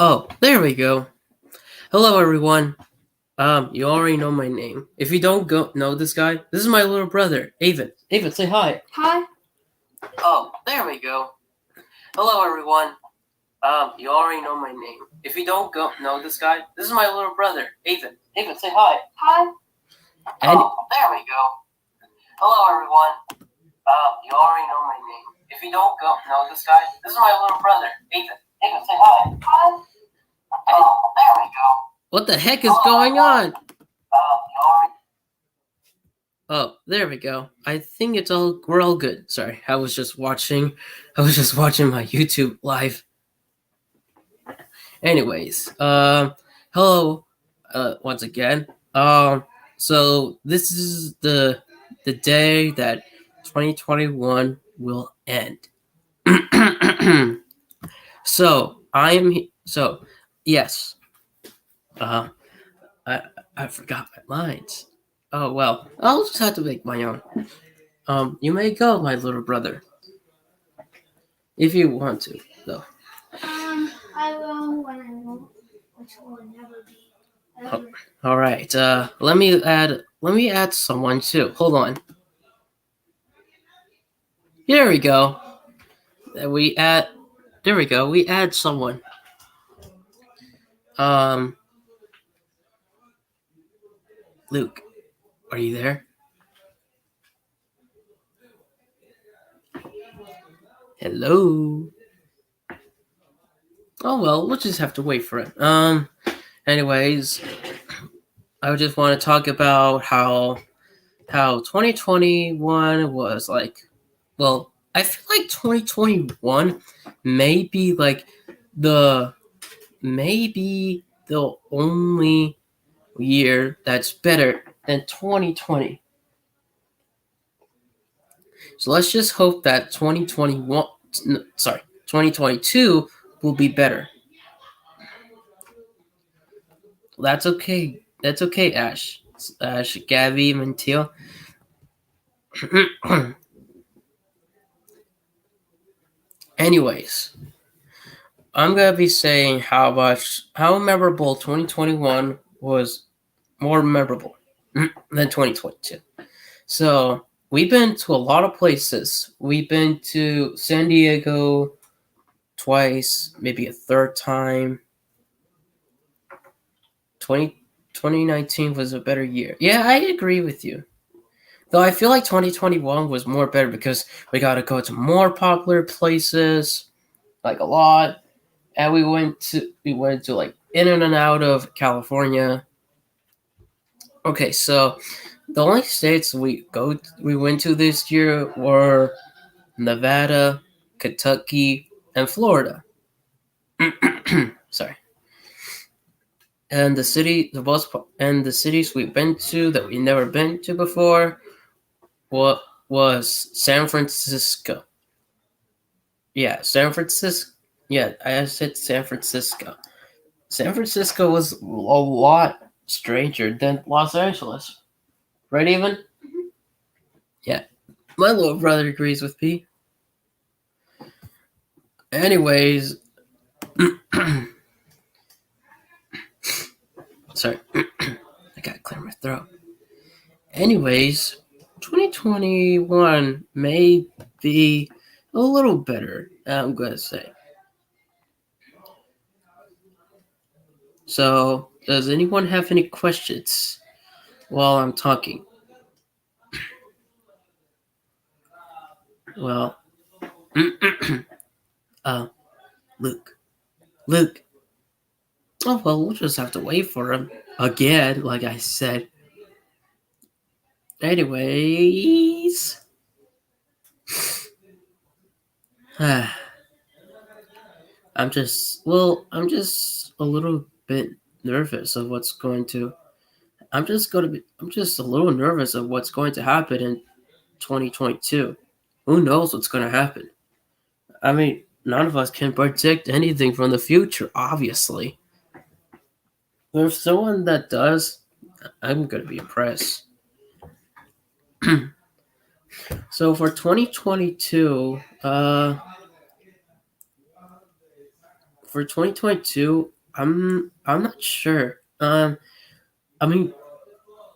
Oh, there we go. Hello, everyone. You already know my name. If you don't know this guy, this is my little brother, Avon. Avon, say hi. Hi. Oh, there we go. Hello, everyone. You already know my name. If you don't know this guy, this is my little brother, Avon. Avon, say hi. Hi. Oh, there we go. Hello, everyone. You already know my name. If you don't know this guy, this is my little brother, Avon. Avon, say hi. Hi. Oh, there we go. What the heck is going on? Oh, there we go. I think we're all good. Sorry, I was just watching my YouTube live. Anyways, hello, once again. So this is the day that 2021 will end. So yes. I forgot my lines. Oh well, I'll just have to make my own. You may go, my little brother, if you want to, though. I will when I won't, which will never be. All right. Let me add someone too. Hold on. Here we go. There we go. We add someone. Luke, are you there? Hello. Oh well, we'll just have to wait for it. Anyways, I just want to talk about how 2021 was like. Well, I feel like 2021 may be like the only year that's better than 2020. So let's just hope that 2022 will be better. That's okay. That's okay, Ash. Gabby, Mantil. Anyways, I'm gonna be saying how memorable 2021 was, more memorable than 2022. So we've been to a lot of places. We've been to San Diego twice, maybe a third time. 2019 was a better year. Yeah, I agree with you. Though I feel like 2021 was more better because we got to go to more popular places, like a lot, and we went to like in and out of California. Okay, so the only states we went to this year were Nevada, Kentucky, and Florida. Sorry. And the cities we've been to that we never been to before was San Francisco. Yeah, San Francisco. Yeah, I said San Francisco. San Francisco was a lot stranger than Los Angeles. Right, Even? Mm-hmm. Yeah. My little brother agrees with me. Anyways, sorry, I gotta clear my throat. Anyways, 2021 may be a little better, I'm gonna say. So, does anyone have any questions while I'm talking? Well, Luke. Oh, well, we'll just have to wait for him again, like I said. Anyways. I'm just a little bit nervous of what's going to. I'm just a little nervous of what's going to happen in 2022. Who knows what's going to happen? I mean, none of us can predict anything from the future, obviously. But if someone that does, I'm going to be impressed. So for 2022, For 2022, I'm not sure. I mean,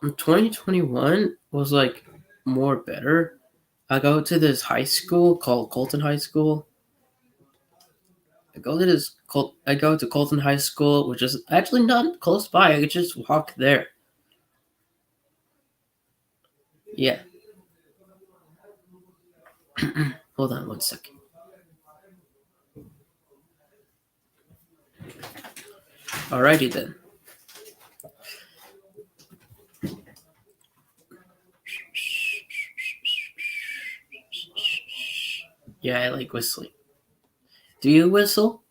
2021 was like more better. I go to this high school called Colton High School. I go to Colton High School, which is actually not close by. I could just walk there. Yeah. Hold on one second. Alrighty then. Yeah, I like whistling. Do you whistle?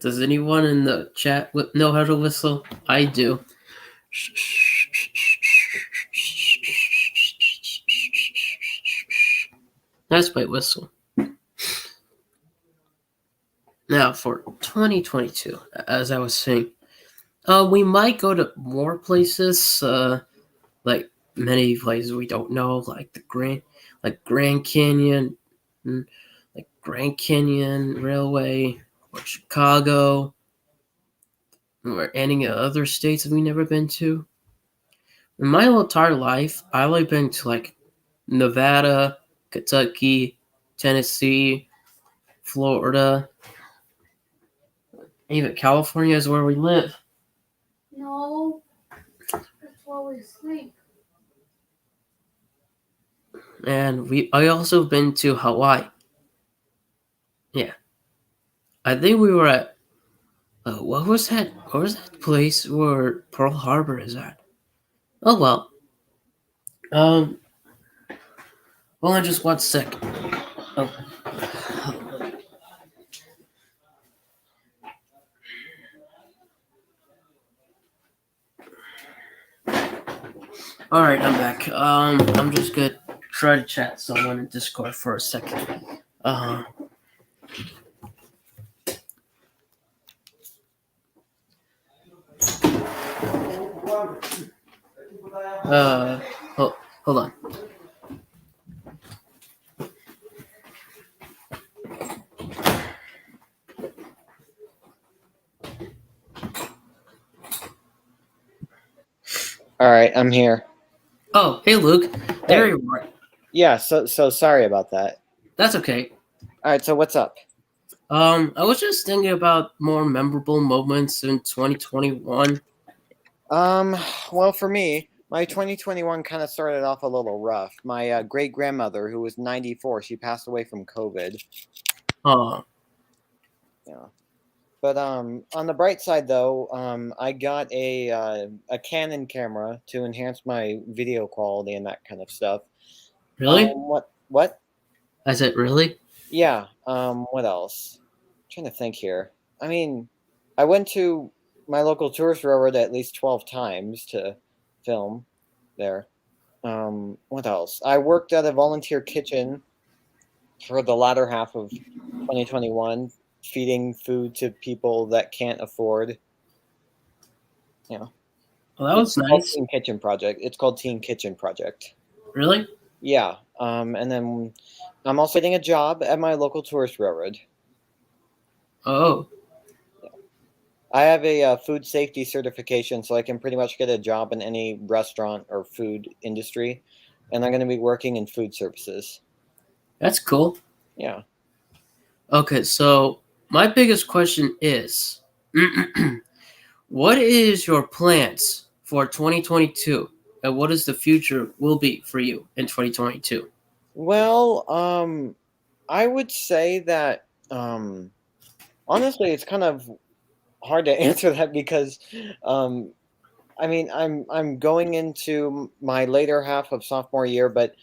Does anyone in the chat know how to whistle? I do. That's my whistle. Now for 2022, as I was saying, we might go to more places, like many places we don't know, like Grand Canyon, mm, like Grand Canyon Railway, or Chicago, or any other states that we never been to. In my whole entire life, I've only been to like Nevada, Kentucky, Tennessee, Florida, even California is where we live. No, that's where we sleep. And I also been to Hawaii. Yeah, I think we were at what was that? What was that place where Pearl Harbor is at? Oh well. Um. Hold on, just 1 second. Oh. All right, I'm back. I'm just gonna try to chat someone in Discord for a second. Uh. Uh. Hold on. All right, I'm here. Oh, hey Luke. There Hey. you are. Yeah, so sorry about that. That's okay. All right, so what's up? I was just thinking about more memorable moments in 2021. Well, for me, my 2021 kind of started off a little rough. My great grandmother, who was 94, she passed away from COVID. Uh, Yeah. But on the bright side, though, I got a Canon camera to enhance my video quality and that kind of stuff. really? What? I said, really? Yeah. What else? I'm trying to think here. I mean, I went to my local tourist railroad at least 12 times to film there. What else? I worked at a volunteer kitchen for the latter half of 2021, feeding food to people that can't afford. Yeah, Well, that it's was called nice. Team Kitchen Project. It's called Team Kitchen Project. Really? Yeah. And then I'm also getting a job at my local tourist railroad. Oh, I have a food safety certification, so I can pretty much get a job in any restaurant or food industry, and I'm going to be working in food services. that's cool. Yeah. Okay, so my biggest question is, what is your plans for 2022, and what is the future will be for you in 2022? Well, I would say that honestly, it's kind of hard to answer that because um, I mean, I'm going into my later half of sophomore year, but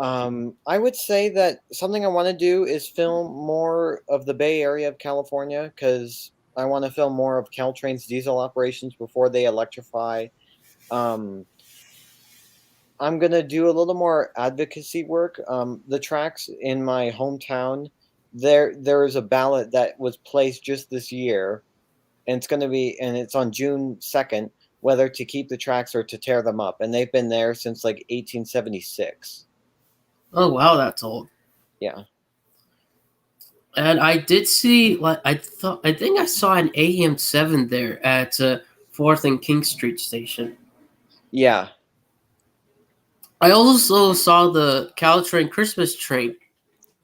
I would say that something I want to do is film more of the Bay Area of California because I want to film more of Caltrain's diesel operations before they electrify. Um, I'm gonna do a little more advocacy work. The tracks in my hometown, there is a ballot that was placed just this year, and it's on June 2nd, whether to keep the tracks or to tear them up, and they've been there since like 1876. Oh wow, that's old. Yeah. And I did see, like, I think I saw an AM7 there at 4th and King Street station. Yeah, I also saw the Caltrain Christmas train.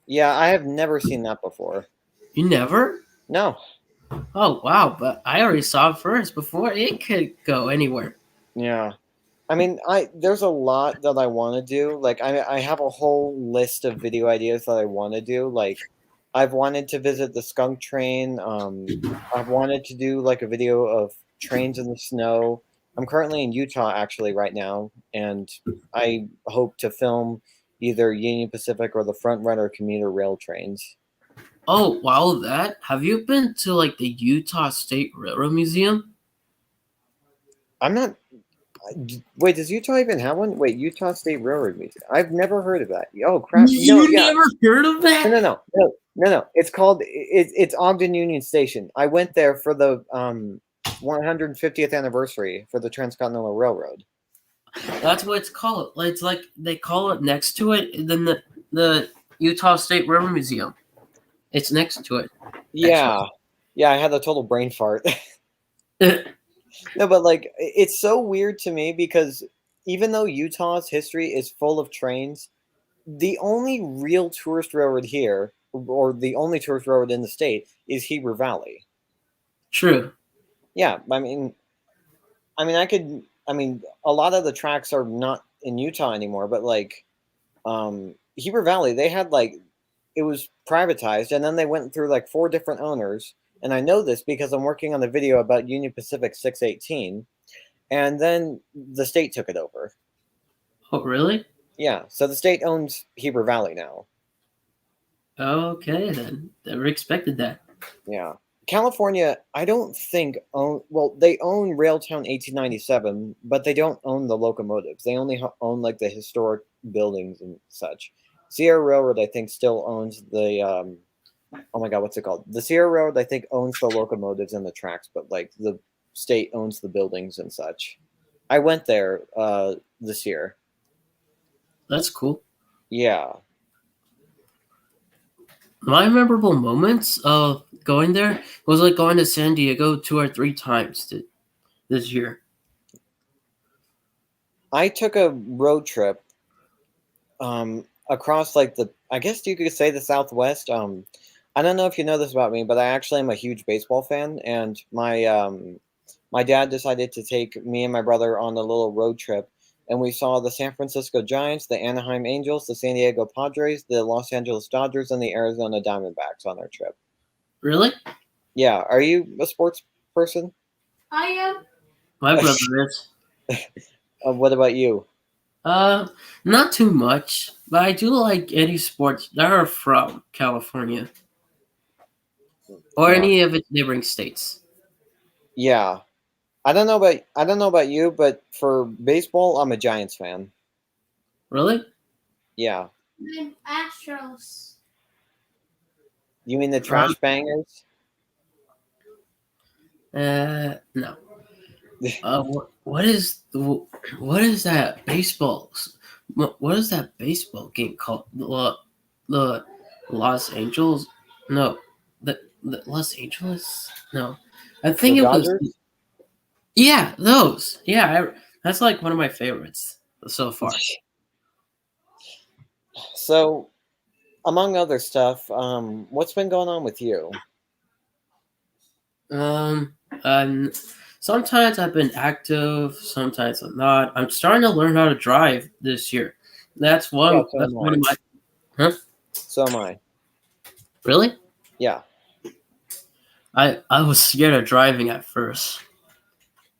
yeah, I have never seen that before. You never? No, Oh wow! But I already saw it first before it could go anywhere. yeah. I mean, I there's a lot that I want to do. Like I have a whole list of video ideas that I want to do. Like I've wanted to visit the skunk train. I've wanted to do like a video of trains in the snow. I'm currently in Utah actually right now, and I hope to film either Union Pacific or the Front Runner commuter rail trains. Oh wow! That have you been to like the Utah State Railroad Museum? I'm not. Wait, does Utah even have one? Wait, Utah State Railroad Museum. I've never heard of that. Oh crap! No, You yeah, never heard of no, that? no, no, no, no, no. It's called it's Ogden Union Station. I went there for the 150th anniversary for the Transcontinental Railroad. That's what it's called. Like, it's like they call it next to it. And then the Utah State Railroad Museum. It's next to it. Yeah, yeah. I had a total brain fart. Actually. No, but like it's so weird to me because even though Utah's history is full of trains, the only real tourist railroad here, or the only tourist railroad in the state, is Heber Valley. True. Yeah, I mean, a lot of the tracks are not in Utah anymore, but like, Heber Valley, they had like, it was privatized, and then they went through like four different owners. And I know this because I'm working on a video about Union Pacific 618, and then the state took it over. Oh really? Yeah, so the state owns Heber Valley now. Okay then. Never expected that. Yeah. California, I don't think own well, they own Railtown 1897, but they don't own the locomotives. They only own like the historic buildings and such. Sierra Railroad, I think, still owns the oh my god, what's it called? The Sierra Railroad, I think, owns the locomotives and the tracks, but like the state owns the buildings and such. I went there this year. That's cool. Yeah. My memorable moments of going there was like going to San Diego 2 or 3 times this year. I took a road trip across like the I guess you could say the Southwest. I don't know if you know this about me, but I actually am a huge baseball fan, and my dad decided to take me and my brother on a little road trip, and we saw the San Francisco Giants, the Anaheim Angels, the San Diego Padres, the Los Angeles Dodgers, and the Arizona Diamondbacks on our trip. Really? Yeah, are you a sports person? I am. My brother is. What about you? Uh, not too much, but I do like any sports that are from California or Yeah, any of its neighboring states. yeah. I don't know about you, but for baseball, I'm a Giants fan. Really? Yeah. I'm Astros. You mean the Uh, trash bangers? no. What is that baseball? What is that baseball game called? The Los Angeles? No, the Los Angeles? No, I The think it was. Dodgers? Yeah, those. Yeah, that's like one of my favorites so far. So, among other stuff, what's been going on with you? Um, um, sometimes I've been active, sometimes I'm not. I'm starting to learn how to drive this year. That's Yeah, one. so That's am one I. of my. Huh? So am I. Really? Yeah. I was scared of driving at first.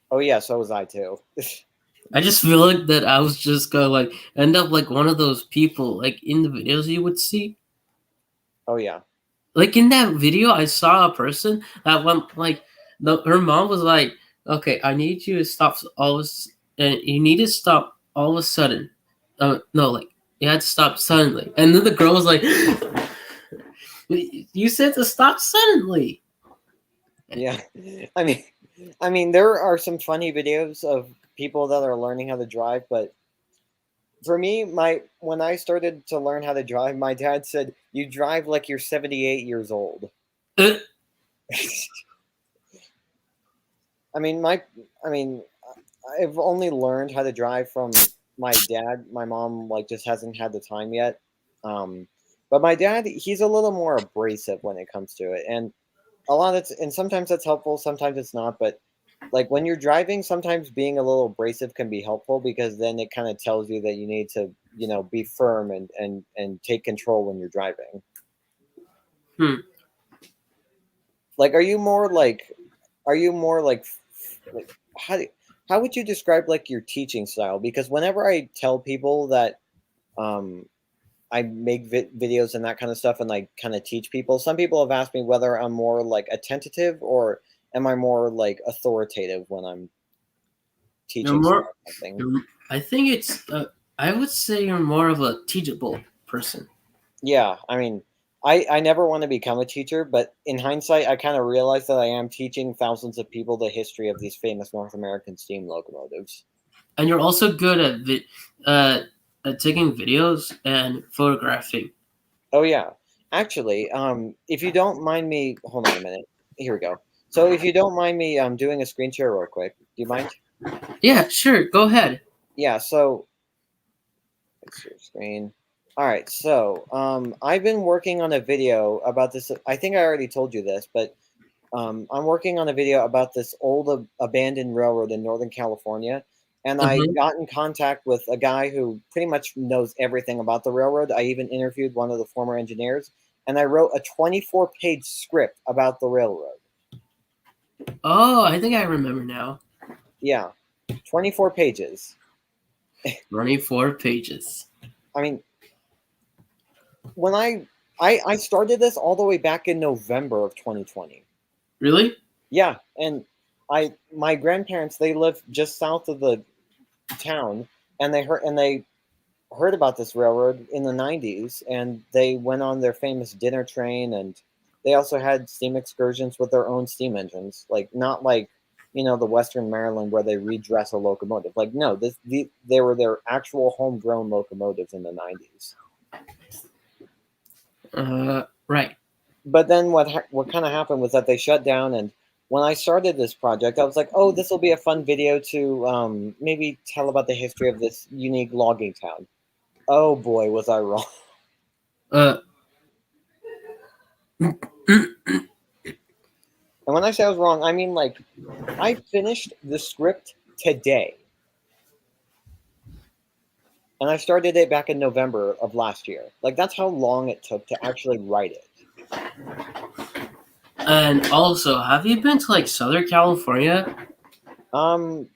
Oh yeah, so was I too. I just feel like that I was just gonna like end up like one of those people like in the videos you would see. Oh yeah. Like in that video, I saw a person that went like her mom was like, "Okay, I need you to stop all this, and you need to stop all of a sudden." No, like you had to stop suddenly, and then the girl was like, "You said to stop suddenly." Yeah. I mean there are some funny videos of people that are learning how to drive, but for me, my when I started to learn how to drive, my dad said, "You drive like you're 78 years old." Uh, I mean, my I mean, I've only learned how to drive from my dad. My mom like just hasn't had the time yet. Um, but my dad, he's a little more abrasive when it comes to it, and a lot of it's and sometimes that's helpful, sometimes it's not. But like when you're driving, sometimes being a little abrasive can be helpful because then it kind of tells you that you need to, be firm and take control when you're driving. hmm. Like, are you more like how do, how would you describe like your teaching style? Because whenever I tell people that um, I make videos and that kind of stuff, and like kind of teach people, some people have asked me whether I'm more like attentive or am I more like authoritative when I'm You're teaching more. someone something. I think it's. I would say you're more of a teachable person. Yeah, I mean, I never want to become a teacher, but in hindsight, I kind of realized that I am teaching thousands of people the history of these famous North American steam locomotives. And you're also good uh, at taking videos and photographing. Oh yeah, actually, if you don't mind me, hold on a minute. Here we go. So if you don't mind me, doing a screen share real quick. Do you mind? Yeah, sure. Go ahead. Yeah. So let's share screen. All right. So I've been working on a video about this. I think I already told you this, but I'm working on a video about this old abandoned railroad in Northern California. And I Hmm. got in contact with a guy who pretty much knows everything about the railroad. I even interviewed one of the former engineers, and I wrote a 24-page script about the railroad. Oh, I think I remember now. Yeah, 24 pages. 24 pages. I mean, when I started this all the way back in November of 2020. Really? Yeah, and my grandparents, they live just south of the town, and they heard about this railroad in the 90s, and they went on their famous dinner train, and they also had steam excursions with their own steam engines, like not like the Western Maryland where they redress a locomotive. Like no, they were their actual homegrown locomotives in the 90s. Right. But then what kind of happened was that they shut down, and when I started this project, I was like, oh, this will be a fun video to maybe tell about the history of this unique logging town. Oh boy, was I wrong. Uh, And when I say I was wrong, I mean like I finished the script today. And I started it back in November of last year. Like that's how long it took to actually write it. and also, have you been to like Southern California? Um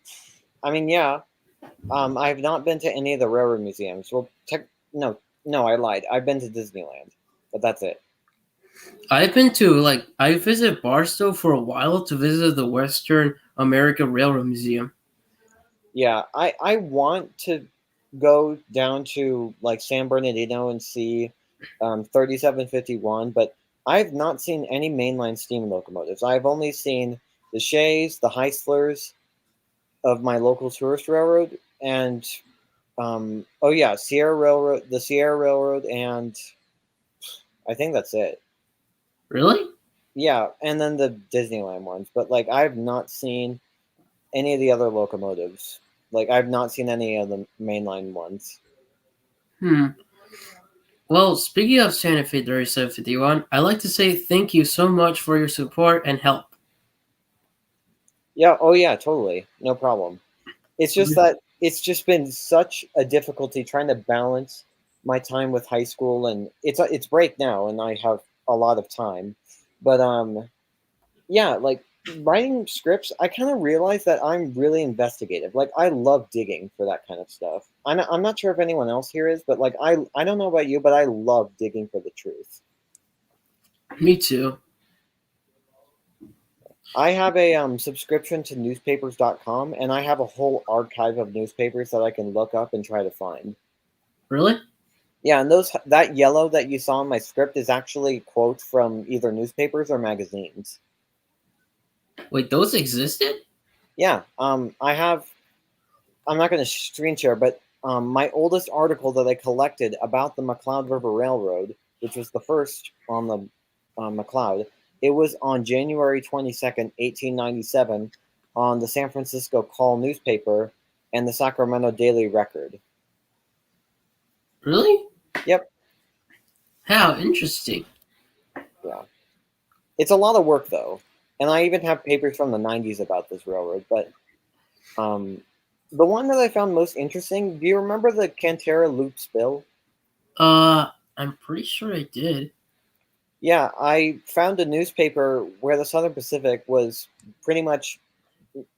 I mean, yeah. I have not been to any of the railroad museums. Well, no, no, I lied. I've been to Disneyland, but that's it. I've been to like I visited Barstow for a while to visit the Western America Railroad Museum. Yeah, I want to go down to like San Bernardino and see 3751, but I've not seen any mainline steam locomotives. I've only seen the Shays, the Heislers of my local tourist railroad, and oh yeah, Sierra Railroad, and I think that's it. Really? Yeah, and then the Disneyland ones, but like I've not seen any of the other locomotives. Like I've not seen any of the mainline ones. Hmm. Well, speaking of Santa Fe 3751, I'd like to say thank you so much for your support and help. Yeah, oh yeah, totally. No problem. It's just that it's just been such a difficulty trying to balance my time with high school, and it's break now and I have a lot of time. But yeah, like writing scripts, I kind of realized that I'm really investigative. Like I love digging for that kind of stuff. I'm not sure if anyone else here is, but like I don't know about you, but I love digging for the truth. Me too. I have a subscription to newspapers.com, and I have a whole archive of newspapers that I can look up and try to find. Really? Yeah, and that yellow that you saw in my script is actually quotes from either newspapers or magazines. Wait, those existed? Yeah, I'm not going to screen share, but my oldest article that I collected about the McCloud River Railroad, which was the first on the McCloud, it was on January 22nd, 1897, on the San Francisco Call newspaper and the Sacramento Daily Record. Really? Yep. How interesting. Yeah. It's a lot of work, though. And I even have papers from the 90s about this railroad. But the one that I found most interesting, do you remember the Cantera Loop spill? I'm pretty sure I did. Yeah, I found a newspaper where the Southern Pacific was pretty much,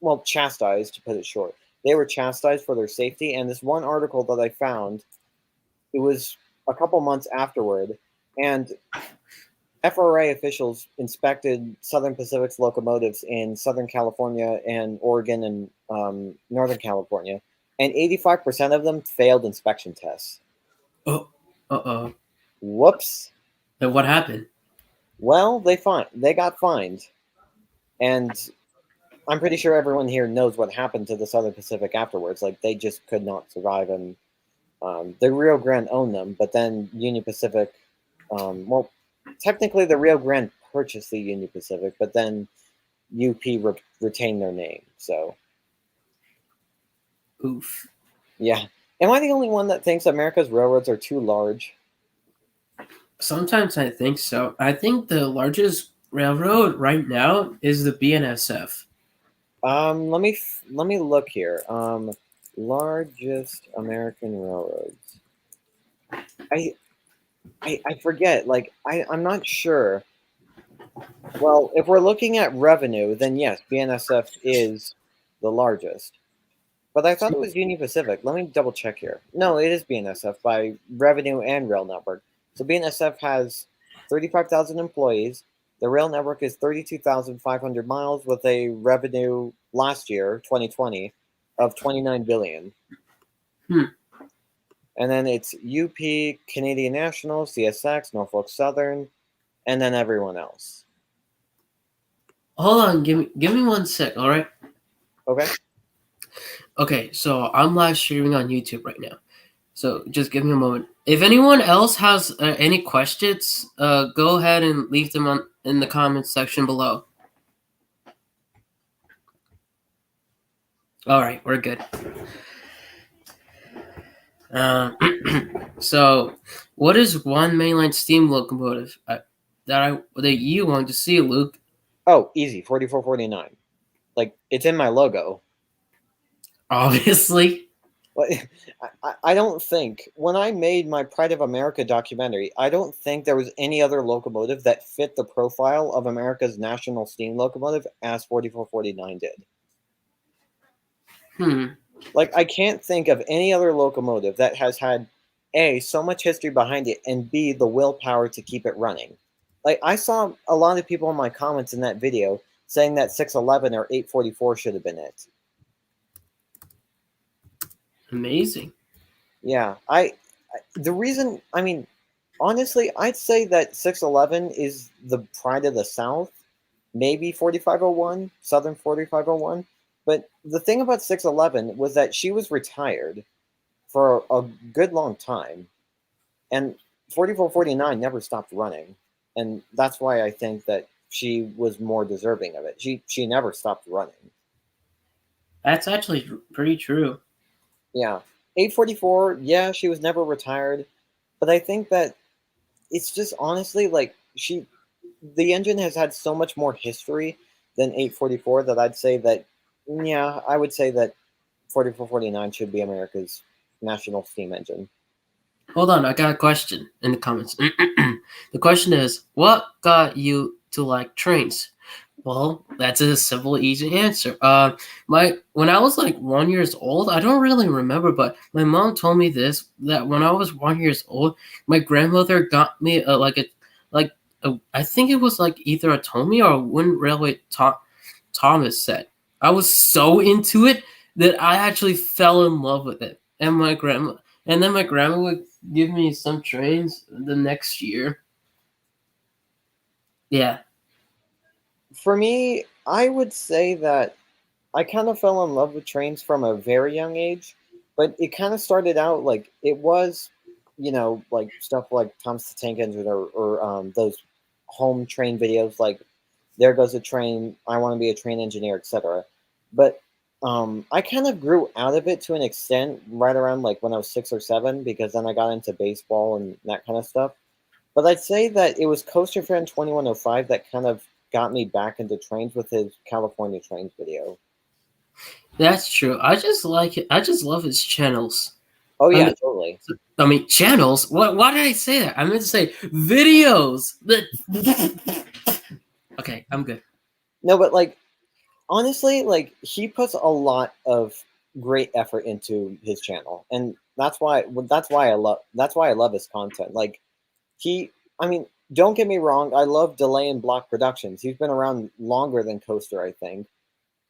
well, chastised, to put it short. They were chastised for their safety. And this one article that I found, it was a couple months afterward. And FRA officials inspected Southern Pacific's locomotives in Southern California and Oregon and Northern California, and 85% of them failed inspection tests. Oh, uh-oh. Whoops. And what happened? Well, they got fined, and I'm pretty sure everyone here knows what happened to the Southern Pacific afterwards. Like, they just could not survive, and the Rio Grande owned them, but then Union Pacific, well, technically the Rio Grande purchased the Union Pacific, but then UP retained their name. So, Oof. yeah. Am I the only one that thinks America's railroads are too large? Sometimes I think so. I think the largest railroad right now is the BNSF. Let me look here. Largest American railroads. I I forget. Like, I'm not sure. Well, if we're looking at revenue, then yes, BNSF is the largest. But I thought it was Union Pacific. Let me double check here. No, it is BNSF by revenue and rail network. So BNSF has 35,000 employees. The rail network is 32,500 miles with a revenue last year, 2020, of 29 billion. Hmm. And then it's UP, Canadian National, CSX, Norfolk Southern, and then everyone else. Hold on, give me 1 sec, all right? Okay. Okay, so I'm live streaming on YouTube right now. So just give me a moment. If anyone else has any questions, go ahead and leave them in the comments section below. All right, we're good. So, what is one mainline steam locomotive that you want to see, Luke? Oh, easy. 4449. Like, it's in my logo. Obviously. Like, I don't think, when I made my Pride of America documentary, I don't think there was any other locomotive that fit the profile of America's national steam locomotive as 4449 did. Like, I can't think of any other locomotive that has had A, so much history behind it, and B, the willpower to keep it running. Like, I saw a lot of people in my comments in that video saying that 611 or 844 should have been it. Amazing. Yeah, the reason, I mean, honestly, I'd say that 611 is the pride of the South, maybe 4501, Southern 4501. But the thing about 611 was that she was retired for a good long time, and 4449 never stopped running. And that's why I think that she was more deserving of it. She never stopped running. That's actually pretty true. Yeah. 844, yeah, she was never retired. But I think that it's just honestly like the engine has had so much more history than 844 that I'd say that, yeah, I would say that 4449 should be America's national steam engine. Hold on, I got a question in the comments. The question is, what got you to like trains? Well, that's a simple, easy answer. When I was like 1 years old, I don't really remember, but my mom told me this that when I was 1 years old, my grandmother got me I think it was like either a Tomy or a Wind Railway Thomas set. I was so into it that I actually fell in love with it, and then my grandma would give me some trains the next year. Yeah. For me, I would say that I kind of fell in love with trains from a very young age. but it kind of started out like it was, like stuff like Thomas the Tank Engine or those home train videos like there goes a train, I want to be a train engineer, etc. But I kind of grew out of it to an extent right around like when I was 6 or 7, because then I got into baseball and that kind of stuff. But I'd say that it was Coaster Fan 2105 that kind of got me back into trains with his California Trains video. That's true. I just like it. I just love his channels. Oh I yeah, mean, totally. channels. What? Why did I say that? I meant to say videos. Okay, I'm good. No, but like honestly, like he puts a lot of great effort into his channel, and that's why I love his content. Like he, I mean, don't get me wrong, I love Delay and Block Productions. He's been around longer than Coaster, I think,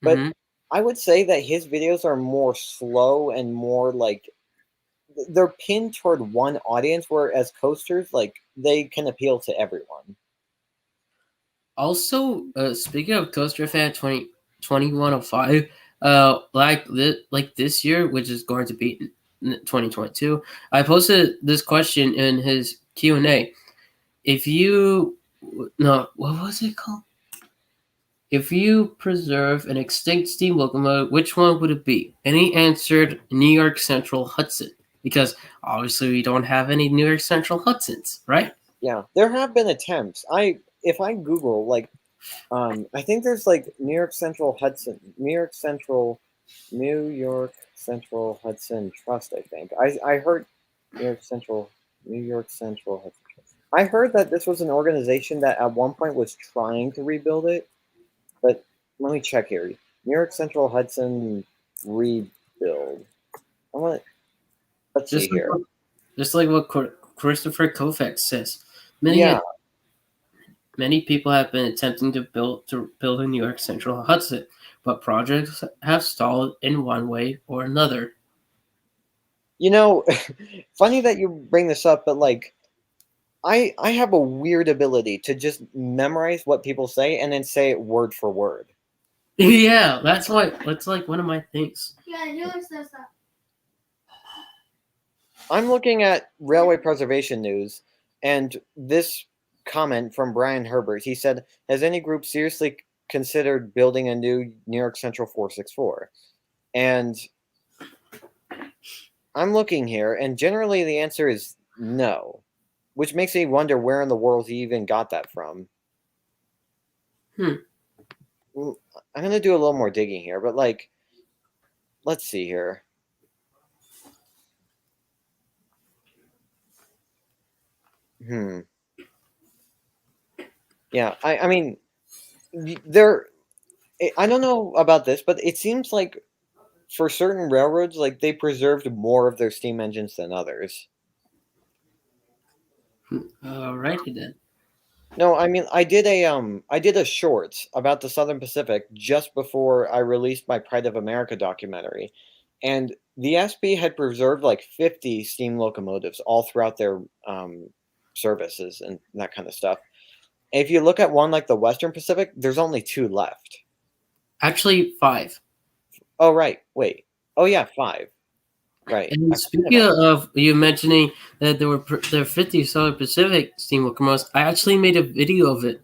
but Hmm. I would say that his videos are more slow and more like they're pinned toward one audience, whereas Coasters like they can appeal to everyone. Also, speaking of Coaster Fan 2105, like this year, which is going to be 2022, I posted this question in his Q&A. If you no, what was it called? If you preserve an extinct steam locomotive, which one would it be? And he answered New York Central Hudson, because obviously we don't have any New York Central Hudsons, right? Yeah, there have been attempts. If I Google like I think there's like New York Central Hudson Trust. I think I heard New York Central New York Central Hudson Trust. I heard that this was an organization that at one point was trying to rebuild it, but let me check here. New York Central Hudson rebuild. I want. Let's see Just like here. what, just like what Christopher Kovacs says. Yeah, Many people have been attempting to build a New York Central Hudson, but projects have stalled in one way or another. you know, funny that you bring this up, but like I have a weird ability to just memorize what people say and then say it word for word. Yeah, that's like one of my things. Yeah, he always does that. I'm looking at railway preservation news, and this comment from Brian Herbert. He said, "Has any group seriously considered building a new New York Central 464?" And I'm looking here, and generally the answer is no, which makes me wonder where in the world he even got that from. Hmm. I'm gonna do a little more digging here, but like, let's see here. Hmm. Yeah, I mean, there. I don't know about this, but it seems like for certain railroads, like they preserved more of their steam engines than others. Alrighty then. No, I mean, I did a short about the Southern Pacific just before I released my Pride of America documentary, and the SB had preserved like 50 steam locomotives all throughout their services and that kind of stuff. And if you look at one like the Western Pacific, there's only two left. Actually, five. Oh right, wait. Oh yeah, five. Right. And I forgot speaking about. of you mentioning that there were 50 Southern Pacific steam locomotives, I actually made a video of it.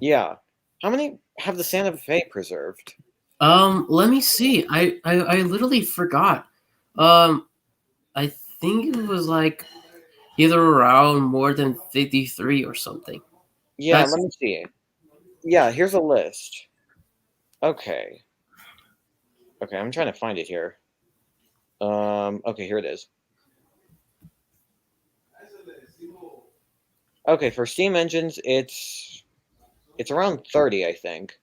Yeah. How many have the Santa Fe preserved? Let me see. I literally forgot. Um, I think it was like either around more than 53 or something. Yeah, That's let me see. Yeah, here's a list. Okay. Okay, I'm trying to find it here. Okay, here it is. Okay, for steam engines, it's around 30, I think.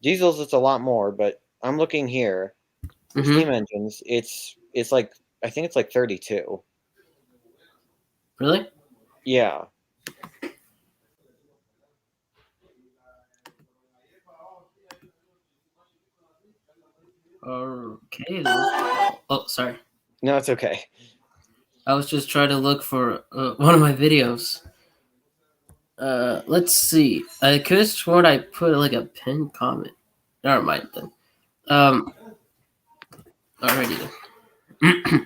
Diesels, it's a lot more, but I'm looking here. For mm-hmm. steam engines, it's like I think it's like 32. Really Yeah. okay. Oh, sorry. No, it's okay. I was just trying to look for one of my videos. Let's see. I could have sworn I put like a pinned comment. Never mind then. Um, Alrighty then.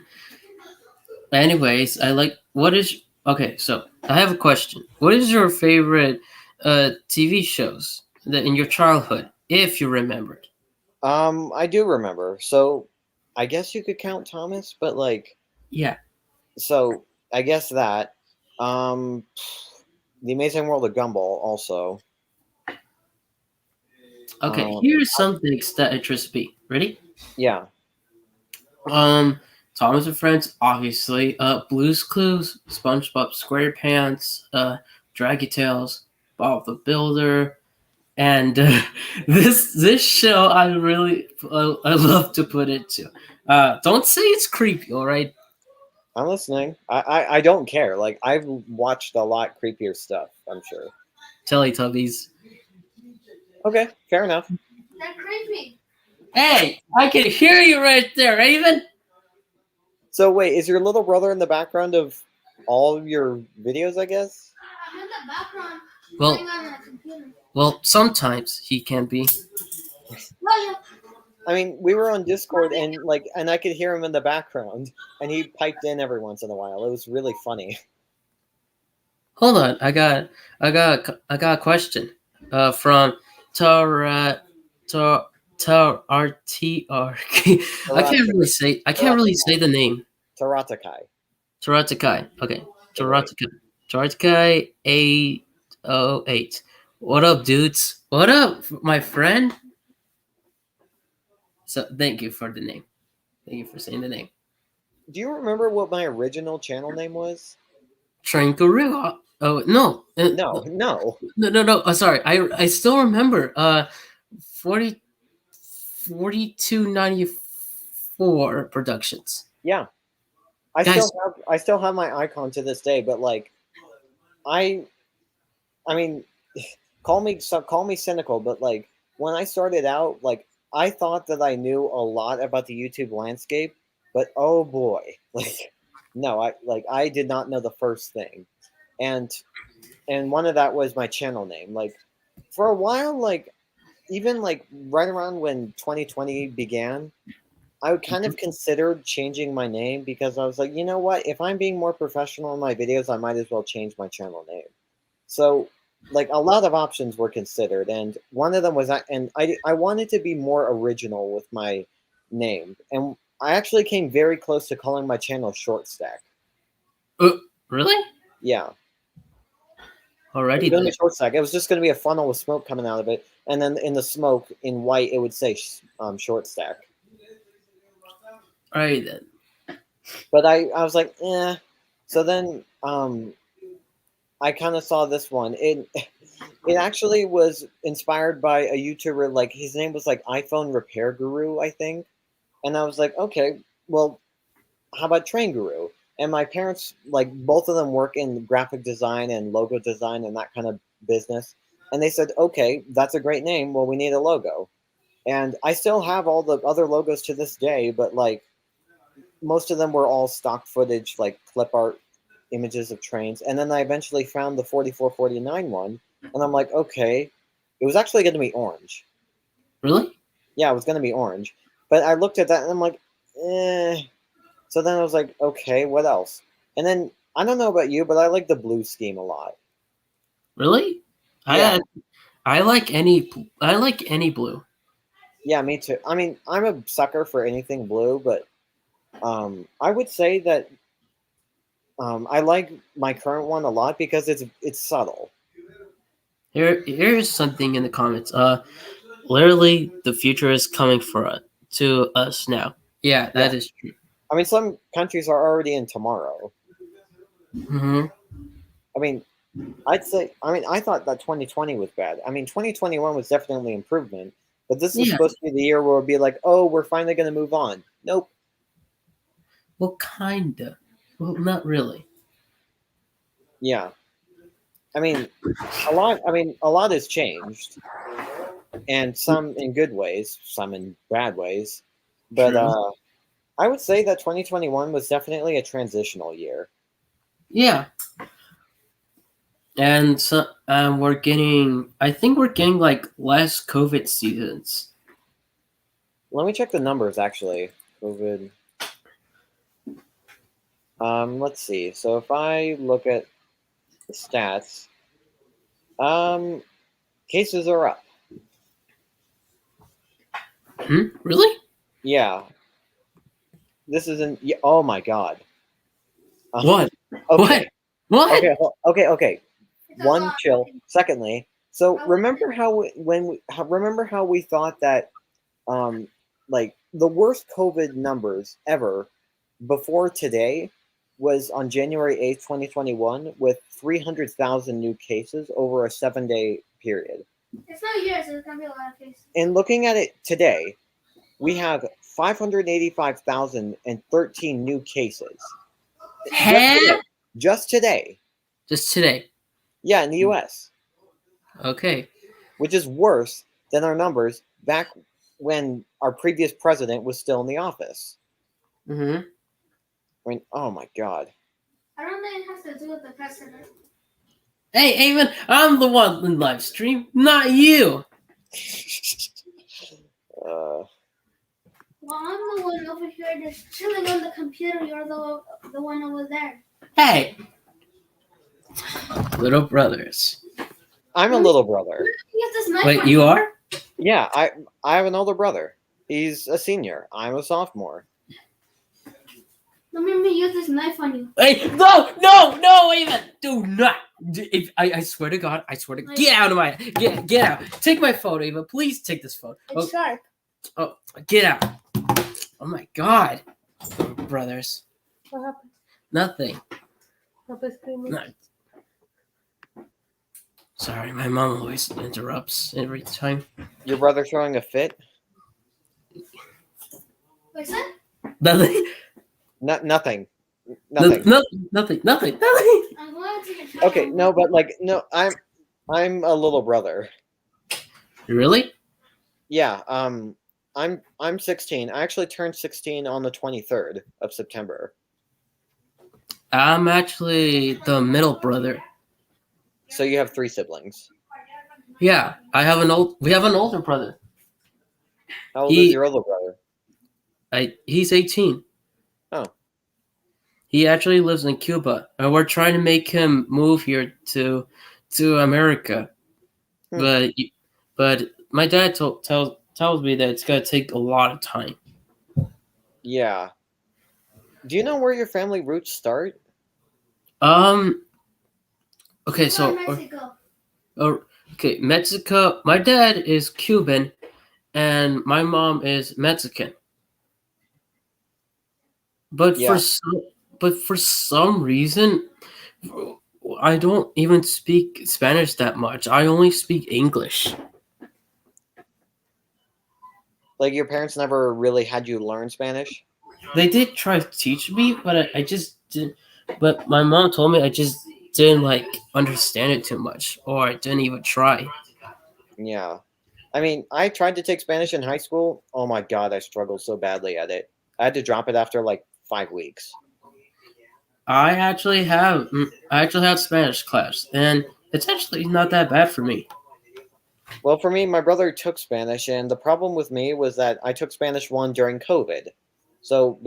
Anyways, I like. What is okay? So I have a question. What is your favorite TV shows that in your childhood, if you remembered? I do remember. So I guess you could count Thomas, but like, Yeah. so I guess that. Um, The Amazing World of Gumball also. Okay. Um, Here's some things that interest me. Ready? yeah, Um, Thomas and Friends, obviously. Blue's Clues, SpongeBob SquarePants, Draggy Tales, Bob the Builder, and this show I love to put it to. Don't say it's creepy, all right? I'm listening. I don't care. Like I've watched a lot creepier stuff. I'm sure. Teletubbies. Okay, fair enough. They're creepy. Hey, I can hear you right there, Raven. So wait, is your little brother in the background of all of your videos? I guess. I'm in the background Well, playing on a computer. well, sometimes he can be. Well, I mean, we were on Discord and and I could hear him in the background, and he piped in every once in a while. It was really funny. Hold on, I got a question. From Tara, Tar, RTR. I can't really say the name. Taratakai. Taratakai. Okay, Right. Taratakai. Taratakai 808. What up, dudes? What up, my friend? So thank you for the name. Thank you for saying the name. Do you remember what my original channel name was? Trankaroo. Oh no, No, no. no. Sorry, I still remember. 40 4294 Productions. Yeah, Guys, I still have my icon to this day, but like I I mean, call me cynical, but like when I started out, like I thought that I knew a lot about the YouTube landscape, but oh boy, like no, I did not know the first thing, and one of that was my channel name. Like for a while, like even like right around when 2020 began, I would kind of considered changing my name because I was like, you know what? If I'm being more professional in my videos, I might as well change my channel name. So, like a lot of options were considered, and one of them was and I wanted to be more original with my name, and I actually came very close to calling my channel Short Stack. uh, really? Yeah, it was Alrighty gonna be then. Short Stack. It was just gonna be a funnel with smoke coming out of it, and then in the smoke in white it would say Short Stack. Alrighty then. But I was like, eh. So then I kind of saw this one. It actually was inspired by a YouTuber. Like his name was like iPhone Repair Guru, I think. And I was like, okay, well, how about Train Guru? And my parents, like both of them work in graphic design and logo design and that kind of business. And they said, okay, that's a great name. Well, we need a logo. And I still have all the other logos to this day, but like most of them were all stock footage, like clip art images of trains. And then I eventually found the 4449 one, and I'm like, okay, it was actually going to be orange. Really? Yeah, it was going to be orange. But I looked at that and I'm like, eh. So then I was like, okay, what else? And then I don't know about you, but I like the blue scheme a lot. Really? Yeah, I like any blue. yeah, me too. I mean, I'm a sucker for anything blue, but I would say that I like my current one a lot because it's subtle. Here's something in the comments. Literally, the future is coming for us to us now. Yeah, Yeah, that is true. I mean, some countries are already in tomorrow. Hmm. I mean, I'd say, I mean, I thought that 2020 was bad. I mean, 2021 was definitely improvement, but this was Yeah. supposed to be the year where it'd be like, oh, we're finally going to move on. Nope. Well, kinda. Well, not really. Yeah. I mean, a lot has changed, and some in good ways, some in bad ways. But True. I would say that 2021 was definitely a transitional year. Yeah. And so we're getting. I think we're getting like less COVID seasons. Let me check the numbers actually. COVID. Let's see. So if I look at the stats, cases are up. Really? Yeah. This isn't. Oh my God. What? Okay. What? Okay. It's a One, lot. chill. Secondly, so remember remember how we thought that um like the worst COVID numbers ever before today was on January 8th, 2021, with 300,000 new cases over a 7-day period. It's not yours. There's gonna be a lot of cases. And looking at it today, we have 585,013 new cases. Huh? Just today. Just today. Yeah, in the US, Okay. which is worse than our numbers back when our previous president was still in the office. Mm-hmm. I mean, oh my God. I don't think it has to do with the president. Hey, Eamon, I'm the one in live stream, not you. Well, I'm the one over here just chilling on the computer. You're the one over there. Hey, little brothers. I'm a little brother. Use this knife. Wait, on you are? Yeah, I have an older brother. He's a senior. I'm a sophomore. Don't make me use this knife on you. Hey, no, Eamon, do not. If I swear to God, get out of my get out. Take my phone, Eamon. Please take this phone. It's sharp. Oh, get out. Oh my God, little brothers. What happened? Nothing. Stop screaming. No. Sorry, my mom always interrupts every time. Your brother throwing a fit? What's that? Nothing. Nothing. Nothing. I'm going to. Okay, no, but no, I'm a little brother. Really? Yeah, I'm 16. I actually turned 16 on the 23rd of September. I'm actually the middle brother. So you have 3 siblings. Yeah, we have an older brother. How old is your older brother? He's 18. Oh. He actually lives in Cuba, and we're trying to make him move here to America. But my dad tells me that it's gonna take a lot of time. Yeah. Do you know where your family roots start? Okay, so Mexico. okay, Mexico. My dad is Cuban, and my mom is Mexican. But Yeah. for some reason, I don't even speak Spanish that much. I only speak English. Like your parents never really had you learn Spanish? They did try to teach me, but I just didn't. But my mom told me I just didn't understand it too much, or I didn't even try. Yeah. I mean, I tried to take Spanish in high school. Oh my God, I struggled so badly at it. I had to drop it after 5 weeks. I actually have Spanish class, and it's actually not that bad for me. Well, for me, my brother took Spanish, and the problem with me was that I took Spanish 1 during COVID. So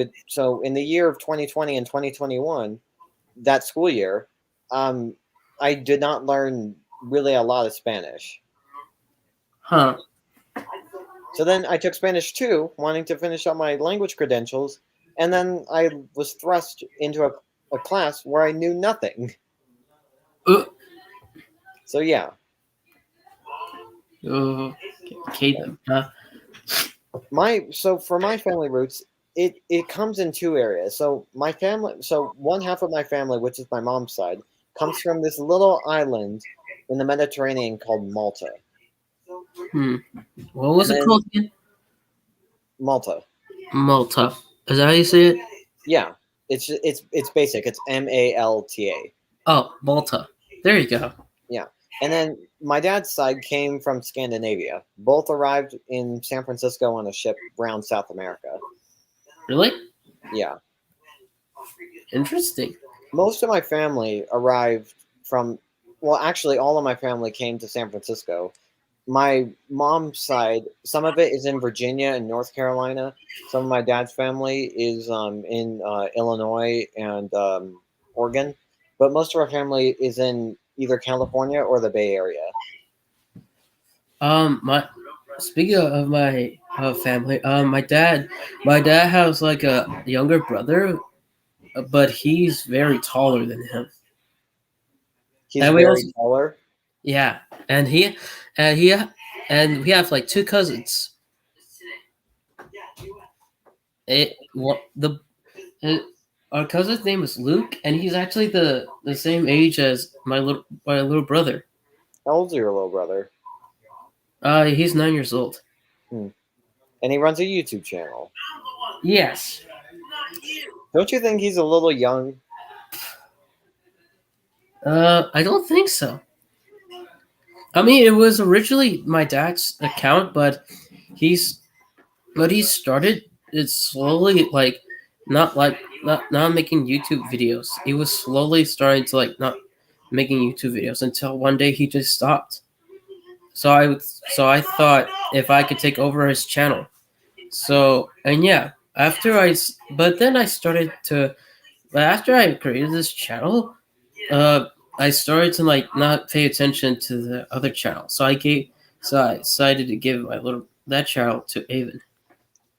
in the year of 2020 and 2021, that school year, I did not learn really a lot of Spanish. Huh. So then I took Spanish 2, wanting to finish up my language credentials, and then I was thrust into a class where I knew nothing. So yeah. Okay then. Huh? For my family roots, it comes in 2 areas. So one half of my family, which is my mom's side, comes from this little island in the Mediterranean called Malta. What was it called again? Malta. Malta. Is that how you say it? Yeah. It's basic. It's Malta. Oh, Malta. There you go. Yeah. And then my dad's side came from Scandinavia. Both arrived in San Francisco on a ship around South America. Really? Yeah. Interesting. Most of my family arrived from, well, actually, all of my family came to San Francisco my mom's side, some of it is in Virginia and North Carolina. Some of my dad's family is in Illinois and Oregon, but most of our family is in either California or the Bay Area. My speaking of my family, my dad has like a younger brother, but he's very taller than him. He's And we very also, taller. yeah, and he and we have like two cousins. It what the it, Our cousin's name is Luke, and he's actually the same age as my little brother. How old's your little brother? He's 9 years old. Hmm. And he runs a YouTube channel. Yes. Don't you think he's a little young? I don't think so. I mean, it was originally my dad's account, he's he started it slowly, not making YouTube videos. He was slowly starting to like not making YouTube videos until one day he just stopped. So I thought if I could take over his channel. So and yeah, but then I started to after I created this channel, uh, I started to like not pay attention to the other channel. So I decided to give that channel to Avon.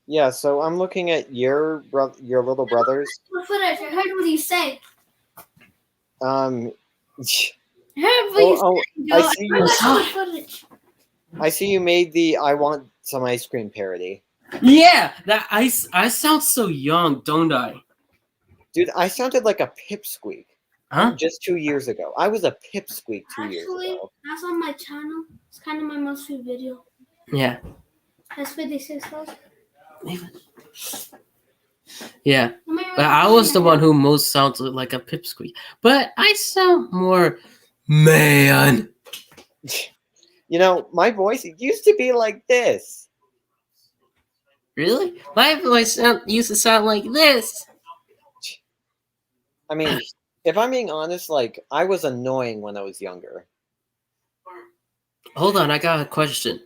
Yeah. So I'm looking at your little brothers. What footage? I heard what you say. Um. I heard what you Oh, said, I Joe. see I you. heard the footage. I see you made the "I want some ice cream" parody. Yeah, I sound so young, don't I? Dude, I sounded like a pipsqueak Huh? just 2 years ago. I was a pipsqueak 2 years Actually, ago. that's on my channel. It's kind of my most viewed video. Yeah. That's 56,000. Yeah. But I was the one who most sounded like a pipsqueak. But I sound more man. You know, my voice used to be like this. Really? My voice used to sound like this. I mean, if I'm being honest, like I was annoying when I was younger. Hold on, I got a question.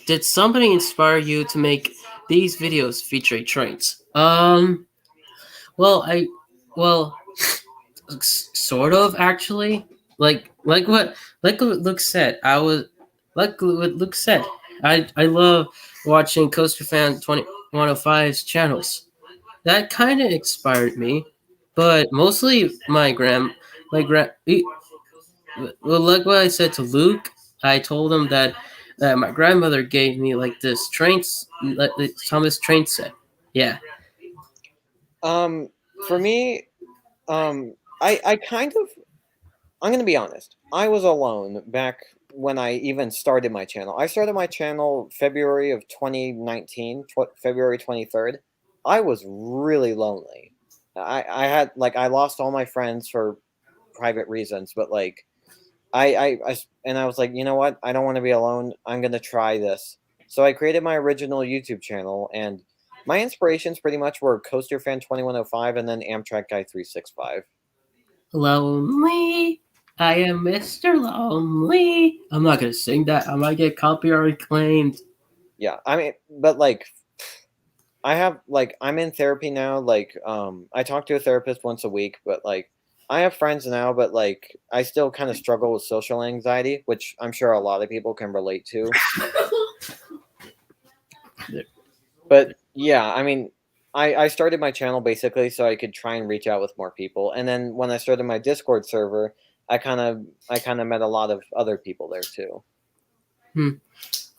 Did somebody inspire you to make these videos featuring trains? Well, well, sort of actually. Like what Luke said. Like what Luke said. I love watching Coaster Fan 2105's channels. That kind of inspired me, but mostly my grand. Well, like what I said to Luke, I told him that my grandmother gave me like this like the Thomas train set. Yeah. For me, I kind of, I'm gonna be honest. I was alone back when I even started my channel. I started my channel February of 2019, February 23rd. I was really lonely. I had like I lost all my friends for private reasons, but like and I was like, you know what? I don't want to be alone. I'm gonna try this. So I created my original YouTube channel, and my inspirations pretty much were Coaster Fan 2105 and then Amtrak Guy 365. Lonely. I am Mr. Lonely. I'm not gonna sing that. I might get copyright claimed. Yeah, I mean, but like I'm in therapy now. Like I talk to a therapist once a week, but like I have friends now, but like I still kind of struggle with social anxiety, which I'm sure a lot of people can relate to. But yeah, I mean, I started my channel basically so I could try and reach out with more people. And then when I started my Discord server, I kind of met a lot of other people there too.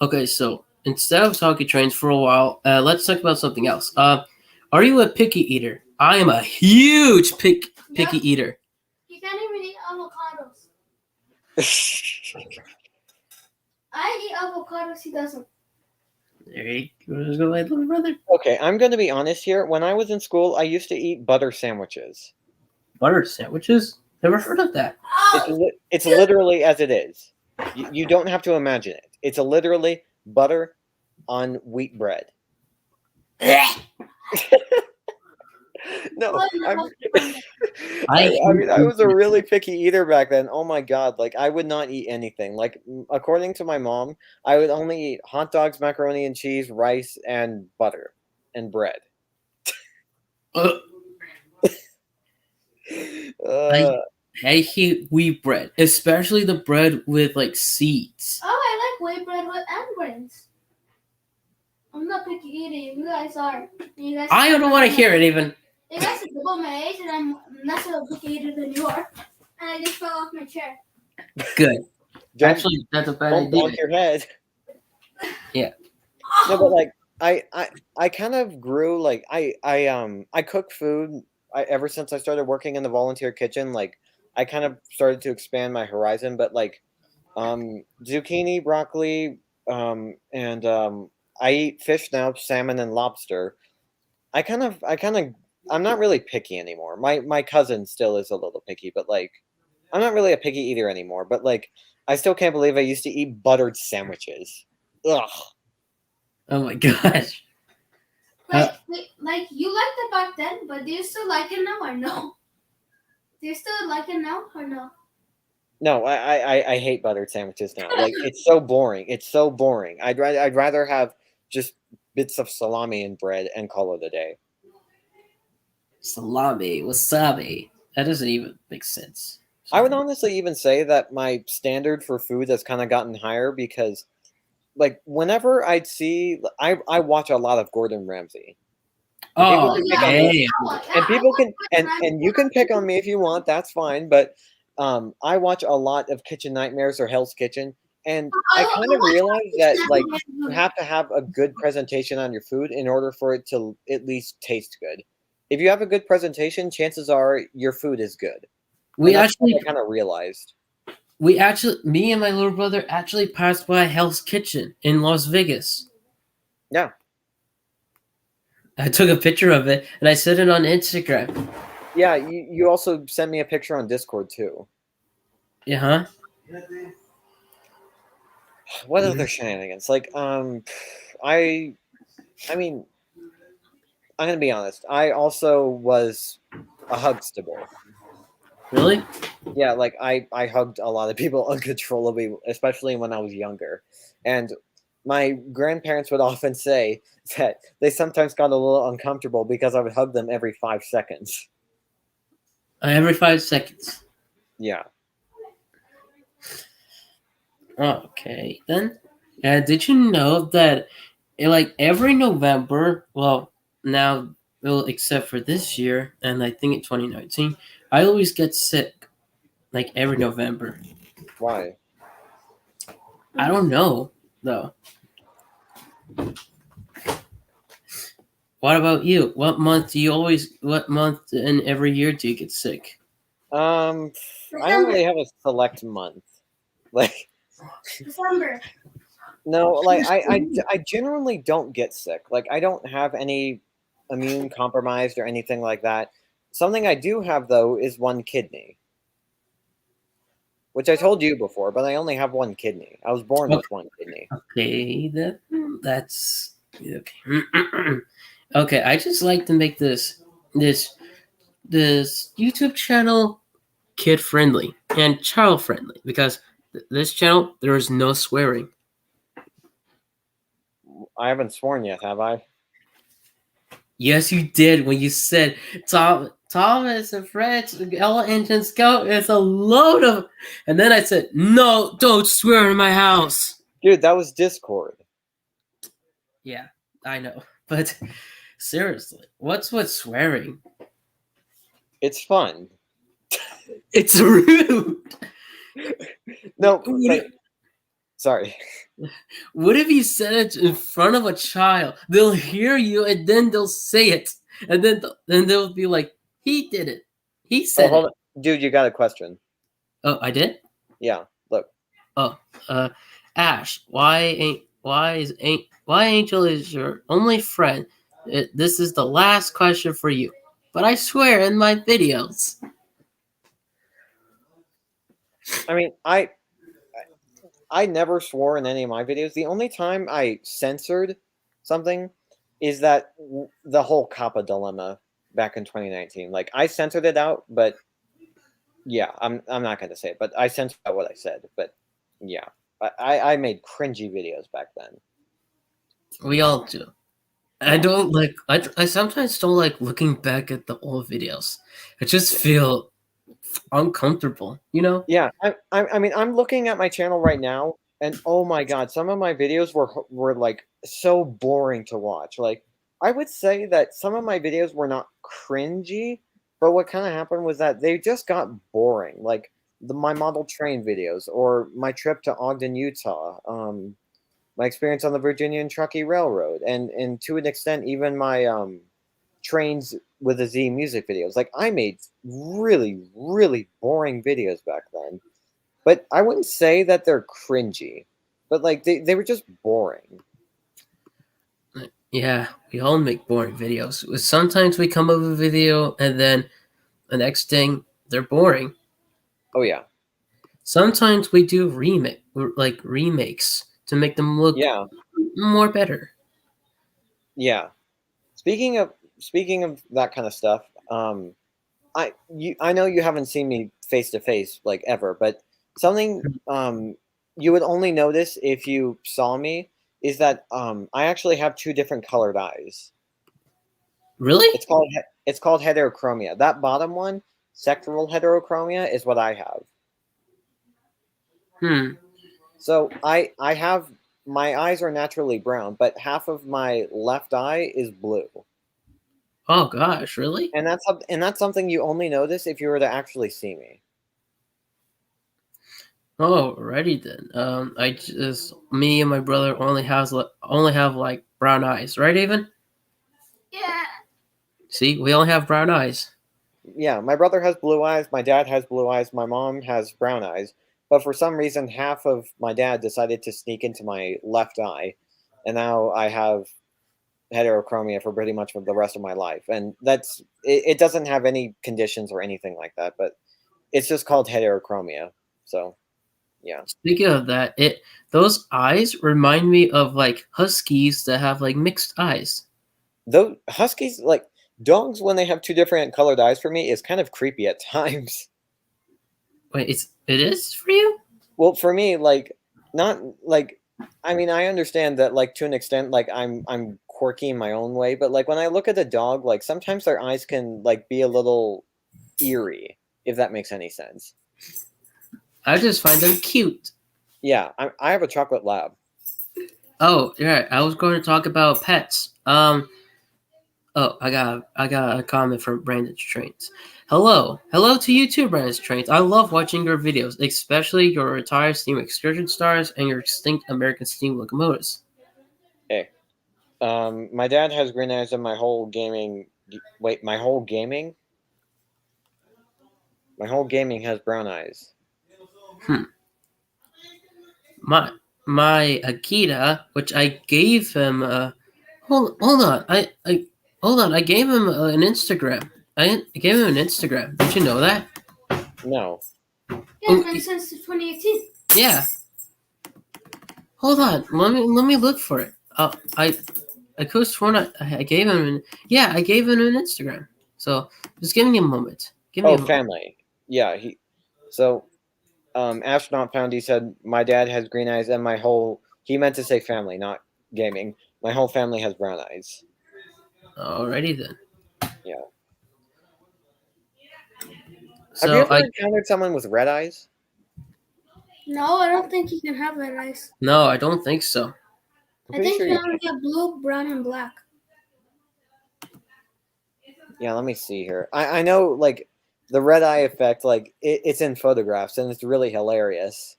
Okay, so instead of talking trains for a while, let's talk about something else. Are you a picky eater? I am a huge picky eater. You can't even eat avocados. I eat avocados. He doesn't. There you go, my little brother. Okay, I'm going to be honest here. When I was in school, I used to eat butter sandwiches. Butter sandwiches? Never heard of that. It's literally as it is. You don't have to imagine it. It's literally butter on wheat bread. No, I'm. I I hate mean, I wheat was a bread. really picky eater back then. Oh my god, like I would not eat anything. Like according to my mom, I would only eat hot dogs, macaroni and cheese, rice, and butter and bread. Uh, I Uh, I hate wheat bread, especially the bread with like seeds. Oh, I like white bread with and grains. I'm not picky eating. You guys are. You guys. I don't want to hear it even. You guys are double my age, and I'm not so picky eater than you are. And I just fell off my chair. Good. don't Actually, that's a bad don't idea. bonk your head. Yeah. No, but like I kind of grew like I cook food. Ever since I started working in the volunteer kitchen, like I kind of started to expand my horizon. But like zucchini, broccoli, and I eat fish now, salmon and lobster. I kind of I'm not really picky anymore. My cousin still is a little picky, but like I'm not really a picky eater anymore. But like I still can't believe I used to eat buttered sandwiches. Ugh. Oh my gosh. Like, like you liked it back then, but do you still like it now or no? Do you still like it now or no? No, I hate buttered sandwiches now. Like it's so boring. It's so boring. I'd rather have just bits of salami and bread and call it a day. Salami, wasabi. That doesn't even make sense. I would honestly even say that my standard for food has kind of gotten higher because like whenever I watch a lot of Gordon Ramsay. And people Oh, can pick on me okay. and people can and you can pick on me if you want, that's fine, but I watch a lot of Kitchen Nightmares or Hell's Kitchen, and I kind of realize that like you have to have a good presentation on your food in order for it to at least taste good. If you have a good presentation, chances are your food is good. We And that's what actually I kind of realized. me and my little brother actually passed by Hell's Kitchen in Las Vegas. Yeah. I took a picture of it and I set it on Instagram. Yeah, you also sent me a picture on Discord too. Yeah, huh? What other shenanigans? Like I I mean, I'm gonna be honest. I also was a Hugstable. Really? Yeah, like I hugged a lot of people uncontrollably, especially when I was younger. And my grandparents would often say that they sometimes got a little uncomfortable because I would hug them every 5 seconds. Every 5 seconds. Yeah. Oh, okay, then. Did you know that, like every November? Well, now, well, except for this year, and I think in 2019, I always get sick. Like every November. Why? I don't know though. What about you? What month do you always? What month and every year do you get sick? Um, I don't really have a select month. Like, December. no, like I generally don't get sick. Like, I don't have any immune compromised or anything like that. Something I do have though is one kidney, which I told you before, but I only have one kidney. I was born with one kidney. Okay, that's okay. Okay, I just like to make this YouTube channel kid friendly and child friendly because this channel there is no swearing. I haven't sworn yet, have I? Yes, you did when you said Thomas and French Ella engines go. It's a load of, and then I said no, don't swear in my house. Dude, that was Discord. Yeah, I know, but seriously, what's with swearing? It's fun. It's rude. No, What like, sorry. what if you said it in front of a child? They'll hear you and then they'll say it, and then they'll be like, "He did it. He Oh, said hold it." on. Dude, you got a question. Oh, I did. Yeah, look. Oh, Ash, why Angel is your only friend? This is the last question for you, but I swear in my videos. I mean, I never swore in any of my videos. The only time I censored something is that the whole Kappa dilemma back in 2019. Like I censored it out, but yeah, I'm not going to say it, but I censored out what I said. But yeah, I made cringy videos back then. We all do. I don't like. I sometimes don't like looking back at the old videos. I just feel uncomfortable. You know. Yeah, I mean, I'm looking at my channel right now, and oh my god, some of my videos were like so boring to watch. Like, I would say that some of my videos were not cringy, but what kind of happened was that they just got boring. Like my model train videos, or my trip to Ogden, Utah, my experience on the Virginia and Truckee Railroad, and to an extent, even my trains with a Z music videos. Like I made really, really boring videos back then. But I wouldn't say that they're cringy. But like they were just boring. Yeah, we all make boring videos. Sometimes we come up with a video and then the next thing they're boring. Oh yeah. Sometimes we do remakes to make them look Yeah. more better. Yeah. Speaking of that kind of stuff, I know you haven't seen me face to face like ever, but something you would only notice if you saw me is that I actually have two different colored eyes. Really? It's called heterochromia. That bottom one, sectoral heterochromia, is what I have. Hmm. So I have my eyes are naturally brown, but half of my left eye is blue. Oh gosh, really? And that's something you only notice if you were to actually see me. Oh, alrighty then. I just me and my brother only have like brown eyes, right? Even Yeah. see, we only have brown eyes. Yeah, my brother has blue eyes, my dad has blue eyes, my mom has brown eyes. But for some reason, half of my dad decided to sneak into my left eye, and now I have heterochromia for pretty much the rest of my life. And it doesn't have any conditions or anything like that, but it's just called heterochromia. So yeah. Speaking of that, those eyes remind me of like huskies that have like mixed eyes. Those huskies, like dogs, when they have two different colored eyes for me, is kind of creepy at times. Wait, it is for you? Well, for me, like not like I mean, I understand that like to an extent, like I'm quirky in my own way, but like when I look at a dog, like sometimes their eyes can like be a little eerie, if that makes any sense. I just find them cute. Yeah, I have a chocolate lab. Oh, yeah. I was going to talk about pets. Oh, I got a comment from Brandon's Trains. Hello to you too, Brandon's Trains. I love watching your videos, especially your retired steam excursion stars and your extinct American steam locomotives. Hey, my dad has green eyes, and my whole gaming has brown eyes. Hmm. My Akita, which I gave him. Hold on. I hold on. I gave him an Instagram. I gave him an Instagram. Did you know that? No. Yeah, Oh, it's been since 2018. yeah. Hold on. Let me look for it. I could have sworn I gave him I gave him an Instagram. So just give me a moment. Give me Oh, a moment. family. Yeah, so astronaut found he said my dad has green eyes and he meant to say family, not gaming. My whole family has brown eyes. Alrighty then. Yeah. Have you So ever encountered someone with red eyes? No, I don't think you can have red eyes. no, I don't think so. I'm I pretty think sure you you only can. get blue, brown, and black. Yeah, let me see here. I know like the red eye effect, like it's in photographs and it's really hilarious.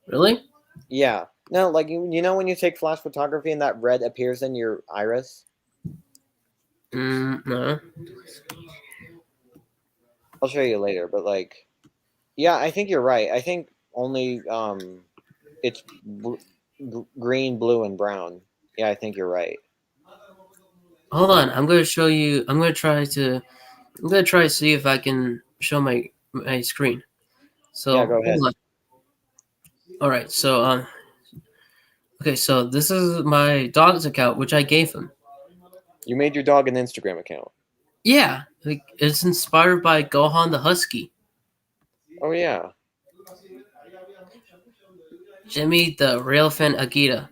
Really? Yeah. No, like you know when you take flash photography and that red appears in your iris? No. I'll show you later, but like yeah, I think you're right. I think only it's green, blue, and brown. Yeah, I think you're right. Hold on. I'm gonna show you. I'm gonna try to see if I can show my screen. Yeah, So go hold ahead. on. All right. So okay. So this is my dog's account, which I gave him. You made your dog an Instagram account. Yeah, like it's inspired by Gohan the Husky, Oh yeah, Jimmy the Railfin Agita,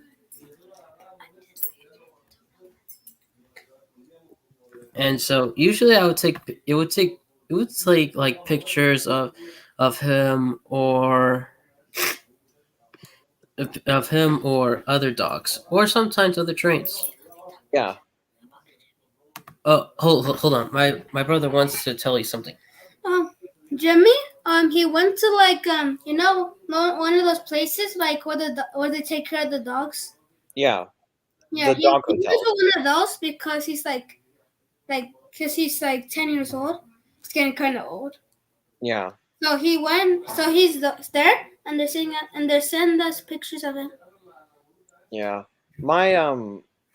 and so usually I would take it would take like pictures of him of him or other dogs or sometimes other trains. yeah. Oh, hold on, my brother wants to tell you something. Um, Jimmy, he went to like one of those places like where they take care of the dogs. Yeah, Yeah, the he dog went hotel. to one of those because he's like 10 years old. It's getting kind of old. Yeah, So he went. So he's there, and they're sending us pictures of him. yeah.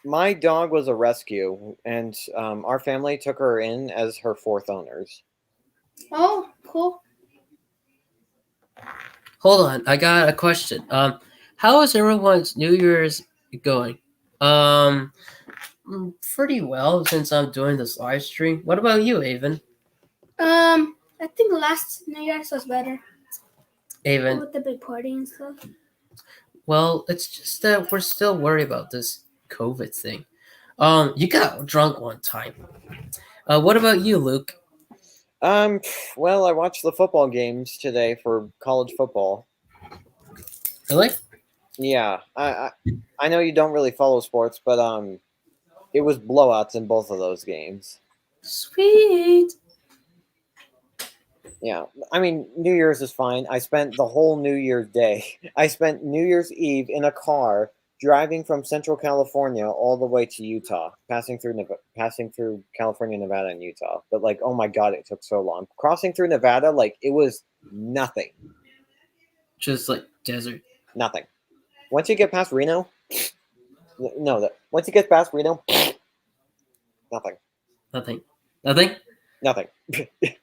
My dog was a rescue, and our family took her in as her fourth owners. Oh, cool. Hold on, I got a question. How is everyone's New Year's going? Um, pretty well since I'm doing this live stream. What about you, Avon? I think last New Year's was better Avon. with the big party and stuff. Well, it's just that we're still worried about this COVID thing. You got drunk one time. What about you, Luke? Um, well, I watched the football games today for college football. Really? Yeah, I know you don't really follow sports, but it was blowouts in both of those games. Sweet. Yeah, I mean, New Year's is fine. I spent the whole New Year's day. I spent New Year's Eve in a car driving from Central California all the way to Utah, passing through California, Nevada, and Utah. But like, oh my god, it took so long. Crossing through Nevada, like it was nothing, Just like desert. nothing. Once you get past Reno, no, that once you get past Reno, nothing, Nothing. Nothing. nothing,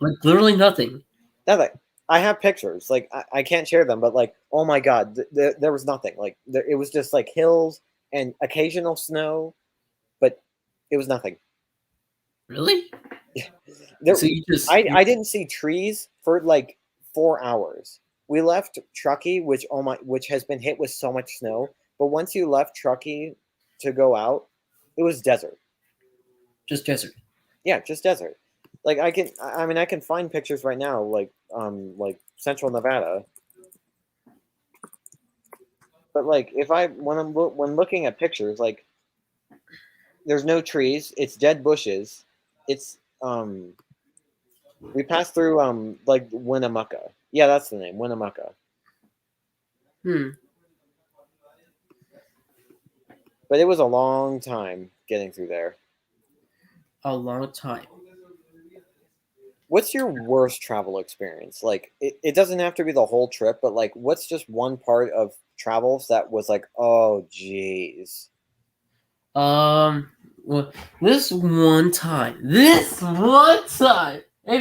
Like literally nothing. nothing. I have pictures, like I can't share them, but like, oh my god, there was nothing. Like it was just like hills and occasional snow, but it was nothing. Really? There, So you just I didn't see trees for like 4 hours. We left Truckee, which has been hit with so much snow. But once you left Truckee to go out, it was desert. just desert. Yeah, just desert. Like I mean, I can find pictures right now, like Central Nevada. But like, if I when looking at pictures, like there's no trees. It's dead bushes. It's we passed through like Winnemucca. Yeah, that's the name, Winnemucca. Hmm. But it was a long time getting through there. A long time. What's your worst travel experience? Like, it doesn't have to be the whole trip, but like, what's just one part of travels that was like, oh, geez. Well, this one time. Hey,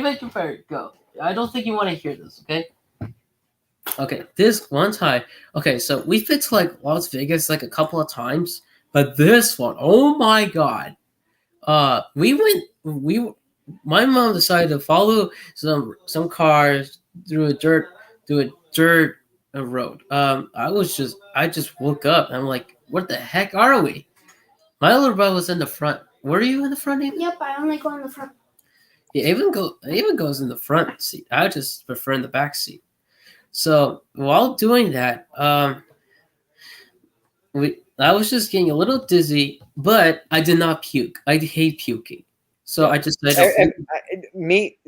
Victor Perry, go. I don't think you want to hear this, okay? Okay, this one time. Okay, so we've been to like Las Vegas like a couple of times, but this one, oh my god. We went. My mom decided to follow some cars through a dirt road. I just woke up and I'm like, what the heck are we? My little brother was in the front. Were you in the front, even? Yep, I only go in the front. Yeah, even goes in the front seat. I just prefer in the back seat. So while doing that, I was just getting a little dizzy, but I did not puke. I hate puking, so Yeah. I just let a whole. Meet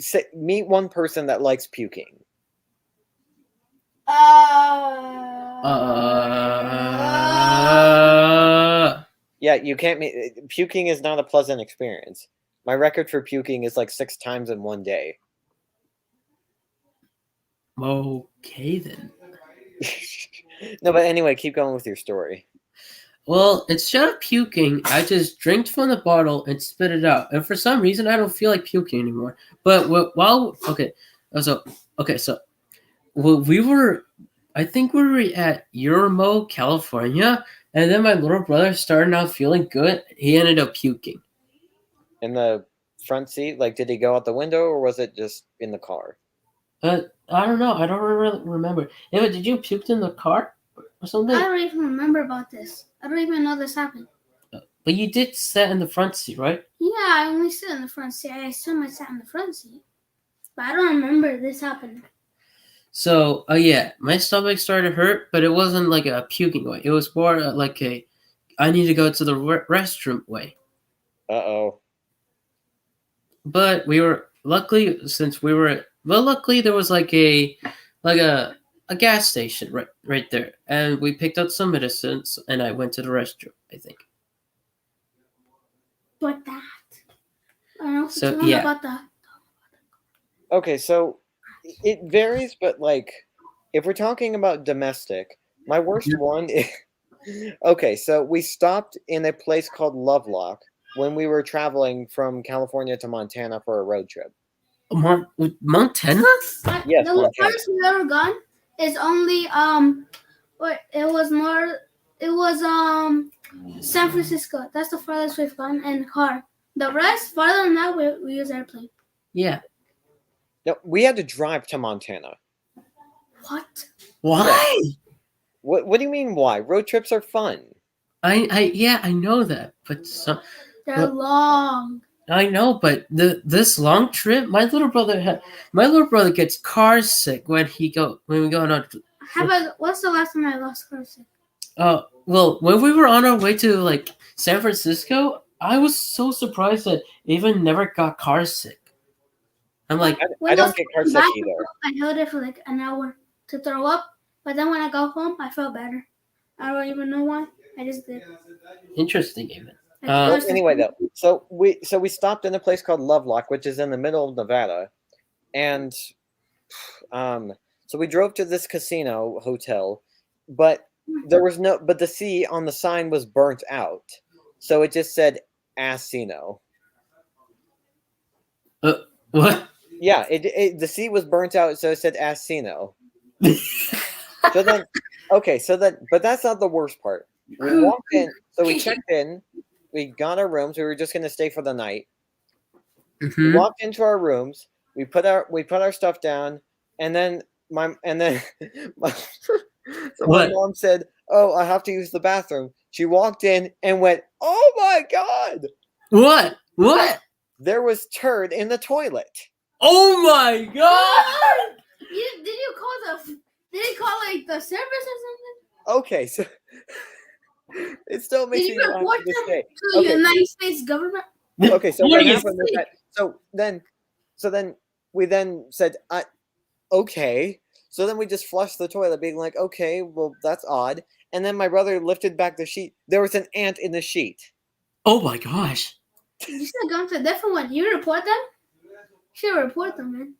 one person that likes puking. Yeah, you can't meet. Puking is not a pleasant experience. My record for puking is like 6 times in one day. Okay then. No, but anyway, keep going with your story. Well, instead of puking, I just drank from the bottle and spit it out. And for some reason, I don't feel like puking anymore. But so we were, I think we were at Euramo, California, and then my little brother started not feeling good. He ended up puking. In the front seat? Like, did he go out the window, or was it just in the car? I don't know. I don't really remember. Ava, did you puke in the car or something? I don't even remember about this. I don't even know this happened. But you did sit in the front seat, right? Yeah, I only sit in the front seat. I assume I sat in the front seat. But I don't remember this happening. So, yeah, my stomach started to hurt, but it wasn't like a puking way. It was more like a, I need to go to the restroom way. Uh-oh. But we were luckily luckily there was like a gas station right there, and we picked up some medicines, and I went to the restroom. I think. But that. I don't know So, tell me yeah. about that. Okay, so it varies, but like, if we're talking about domestic, my worst one is. Okay, so we stopped in a place called Lovelock when we were traveling from California to Montana for a road trip. Montana? Yes, The Montana. farthest we ever gone is only it was San Francisco. That's the farthest we've gone in car. The rest, farther than that, we use airplane. Yeah. No, we had to drive to Montana. What? Why? What do you mean? Why? Road trips are fun. I know that, but They're long. I know, but this long trip, my little brother gets car sick when we go on What's the last time I lost car sick? well, when we were on our way to like San Francisco, I was so surprised that Ava never got car sick. I'm like, I don't get car sick either. I held it for like an hour to throw up, but then when I got home, I felt better. I don't even know why. I just did. Interesting, Ava. Anyway, though, so we stopped in a place called Lovelock, which is in the middle of Nevada, and so we drove to this casino hotel, but but the C on the sign was burnt out, so it just said Asino. What? Yeah, the C was burnt out, so it said Asino. So then, but that's not the worst part. We walked in, so we checked in. We got our rooms. We were just going to stay for the night. Mm-hmm. We walked into our rooms. We put our stuff down, and then my mom said, "Oh, I have to use the bathroom." She walked in and went, "Oh my god!" What? What? There was turd in the toilet. Oh my god! Did you call like the service or something? Okay, so it still makes me laugh to this day. To the United States government? Okay, so what happened was that so then we then said, okay. So then we just flushed the toilet, being like, okay, well, that's odd. And then my brother lifted back the sheet. There was an ant in the sheet. Oh my gosh. You should have gone to a different one. You report them? You should report them, man.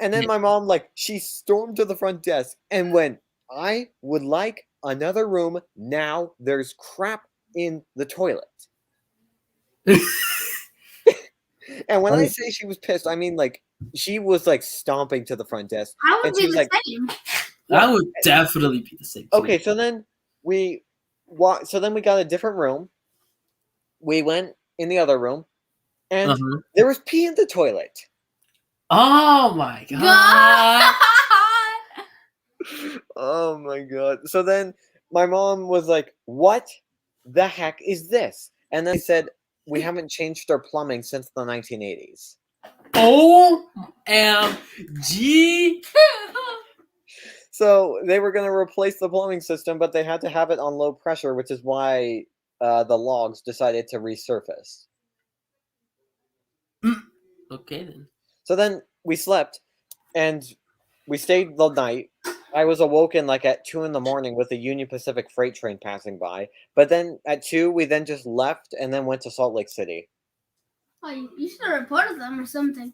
And then my mom, she stormed to the front desk and went, I would like another room now. There's crap in the toilet. And when I say she was pissed, I mean she was stomping to the front desk. I would be the same. I would definitely be the same. Okay, so then we got a different room. We went in the other room, and there was pee in the toilet. Oh my god! Oh my god! So then my mom was like, "What the heck is this?" And then I said, "We haven't changed our plumbing since the 1980s." OMG! So they were going to replace the plumbing system, but they had to have it on low pressure, which is why the logs decided to resurface. Okay then. So then we slept, and we stayed the night. I was awoken at 2 a.m. with a Union Pacific freight train passing by. But then at 2, we then just left and then went to Salt Lake City. Oh, you should have reported them or something.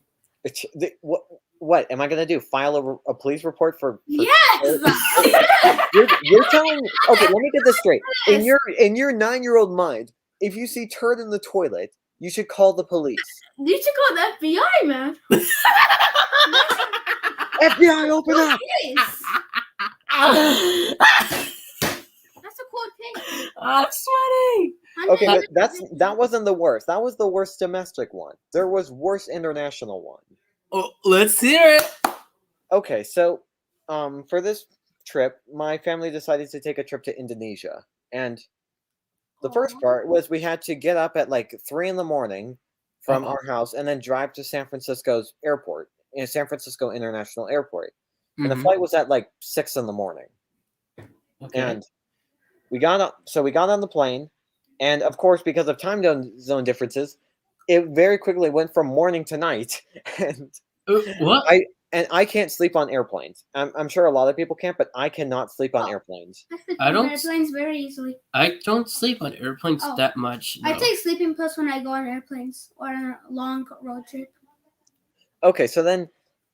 What am I gonna do? File a police report for yes. You're telling me. Okay, let me get this straight. In your 9-year-old mind, if you see turd in the toilet, you should call the police. You should call the FBI, man. FBI, open up! That's a cool thing. I'm sweating. I'm Okay, but that wasn't the worst. That was the worst domestic one. There was worse international one. Oh, let's hear it. Okay, so for this trip, my family decided to take a trip to Indonesia. And the first part was we had to get up at like 3 in the morning from our house and then drive to San Francisco's airport, San Francisco International Airport. And the flight was at like 6 in the morning. Okay. And we got on the plane, and of course, because of time zone differences, it very quickly went from morning to night. And What? I can't sleep on airplanes. I'm sure a lot of people can't, but I cannot sleep on airplanes. I sleep I on don't- airplanes very easily. I don't sleep on airplanes Oh. that much. I No. take sleeping pills when I go on airplanes or on a long road trip. Okay, so then,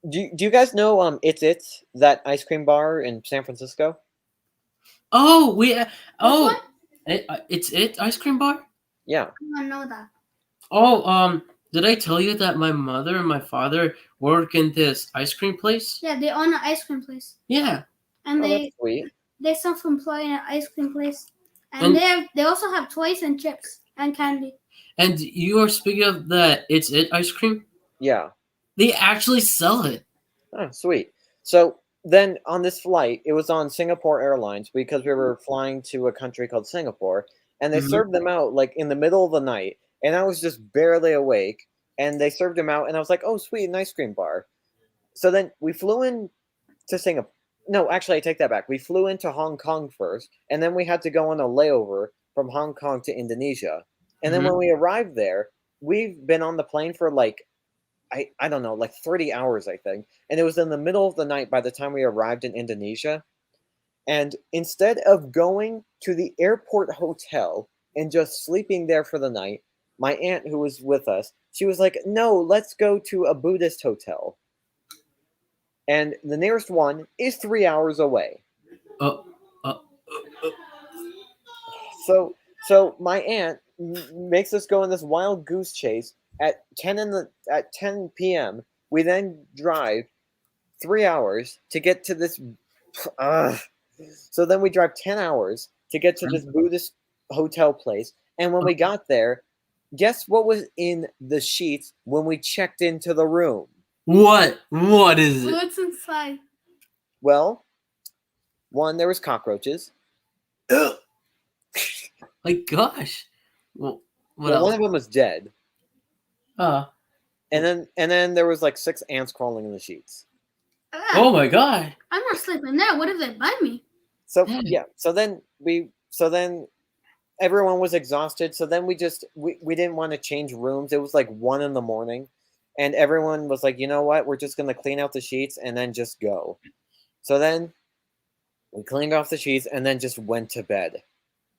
do you guys know It's that ice cream bar in San Francisco? Oh, one? It's ice cream bar. Yeah. I don't know that. Oh, did I tell you that my mother and my father work in this ice cream place? Yeah, they own an ice cream place, Yeah. and Oh, that's sweet. they self-employ in an ice cream place, And- and they also have toys and chips and candy. And you are speaking of that It's It ice cream? Yeah. They actually sell it. Oh, sweet. So then on this flight, it was on Singapore Airlines because we were flying to a country called Singapore, and they Mhm. served them out like in the middle of the night, and I was just barely awake, and they served them out, and I was like, "Oh, sweet, an ice cream bar." So then we flew in to Singapore. No, actually, I take that back. We flew into Hong Kong first, and then we had to go on a layover from Hong Kong to Indonesia. And then Mhm. when we arrived there, we've been on the plane for like I don't know, like 30 hours, I think. And it was in the middle of the night by the time we arrived in Indonesia. And instead of going to the airport hotel and just sleeping there for the night, my aunt, who was with us, she was like, "No, let's go to a Buddhist hotel." And the nearest one is 3 hours away. Uh, uh, So my aunt makes us go on this wild goose chase at 10 p.m. We then drive 3 hours to get to this. So then we drive 10 hours to get to this Buddhist hotel place. And when we got there, guess what was in the sheets when we checked into the room? what? What is it? What's inside? Well, one, there was cockroaches. My gosh. Well, what Well, else? one of them was dead. And then there was like 6 ants crawling in the sheets. Oh my god. I'm not sleeping there. What if they bite me? So Dang. yeah, so then everyone was exhausted. So then we didn't want to change rooms. It was like 1 in the morning, and everyone was like, you know what, we're just gonna clean out the sheets and then just go. So then we cleaned off the sheets and then just went to bed.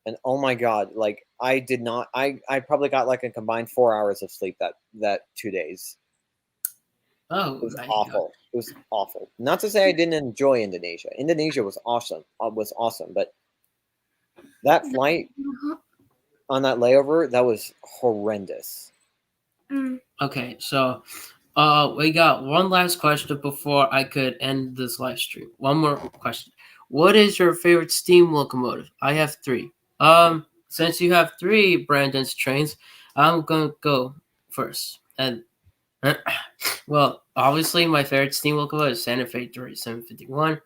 And oh my god, like I probably got like a combined 4 hours of sleep that 2 days. Oh It was my awful. It was awful. Not to say I didn't enjoy Indonesia. Indonesia was awesome. But that flight on that layover, that was horrendous. Mm. god. Okay, so we got one last question before I could end this live stream. One more question. What is your favorite steam locomotive? I have 3. Since you have 3 Brandon's trains, I'm gonna go first. And well, obviously my favorite steam locomotive is Santa Fe 3751.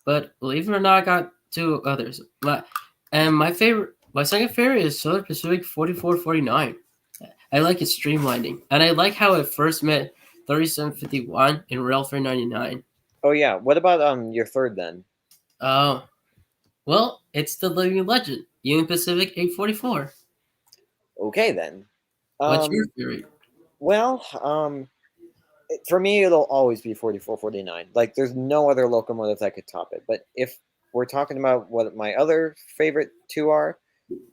But believe it or not, I got 2 others. My second favorite is Southern Pacific 4449. I like its streamlining, and I like how it first met 3751 in Rail 399. Oh yeah. What about your third then? Oh, well, it's the living legend, Union Pacific 844. Okay then. What's your favorite? Well, for me it'll always be 4449. Like there's no other locomotive that could top it. But if we're talking about what my other favorite 2 are,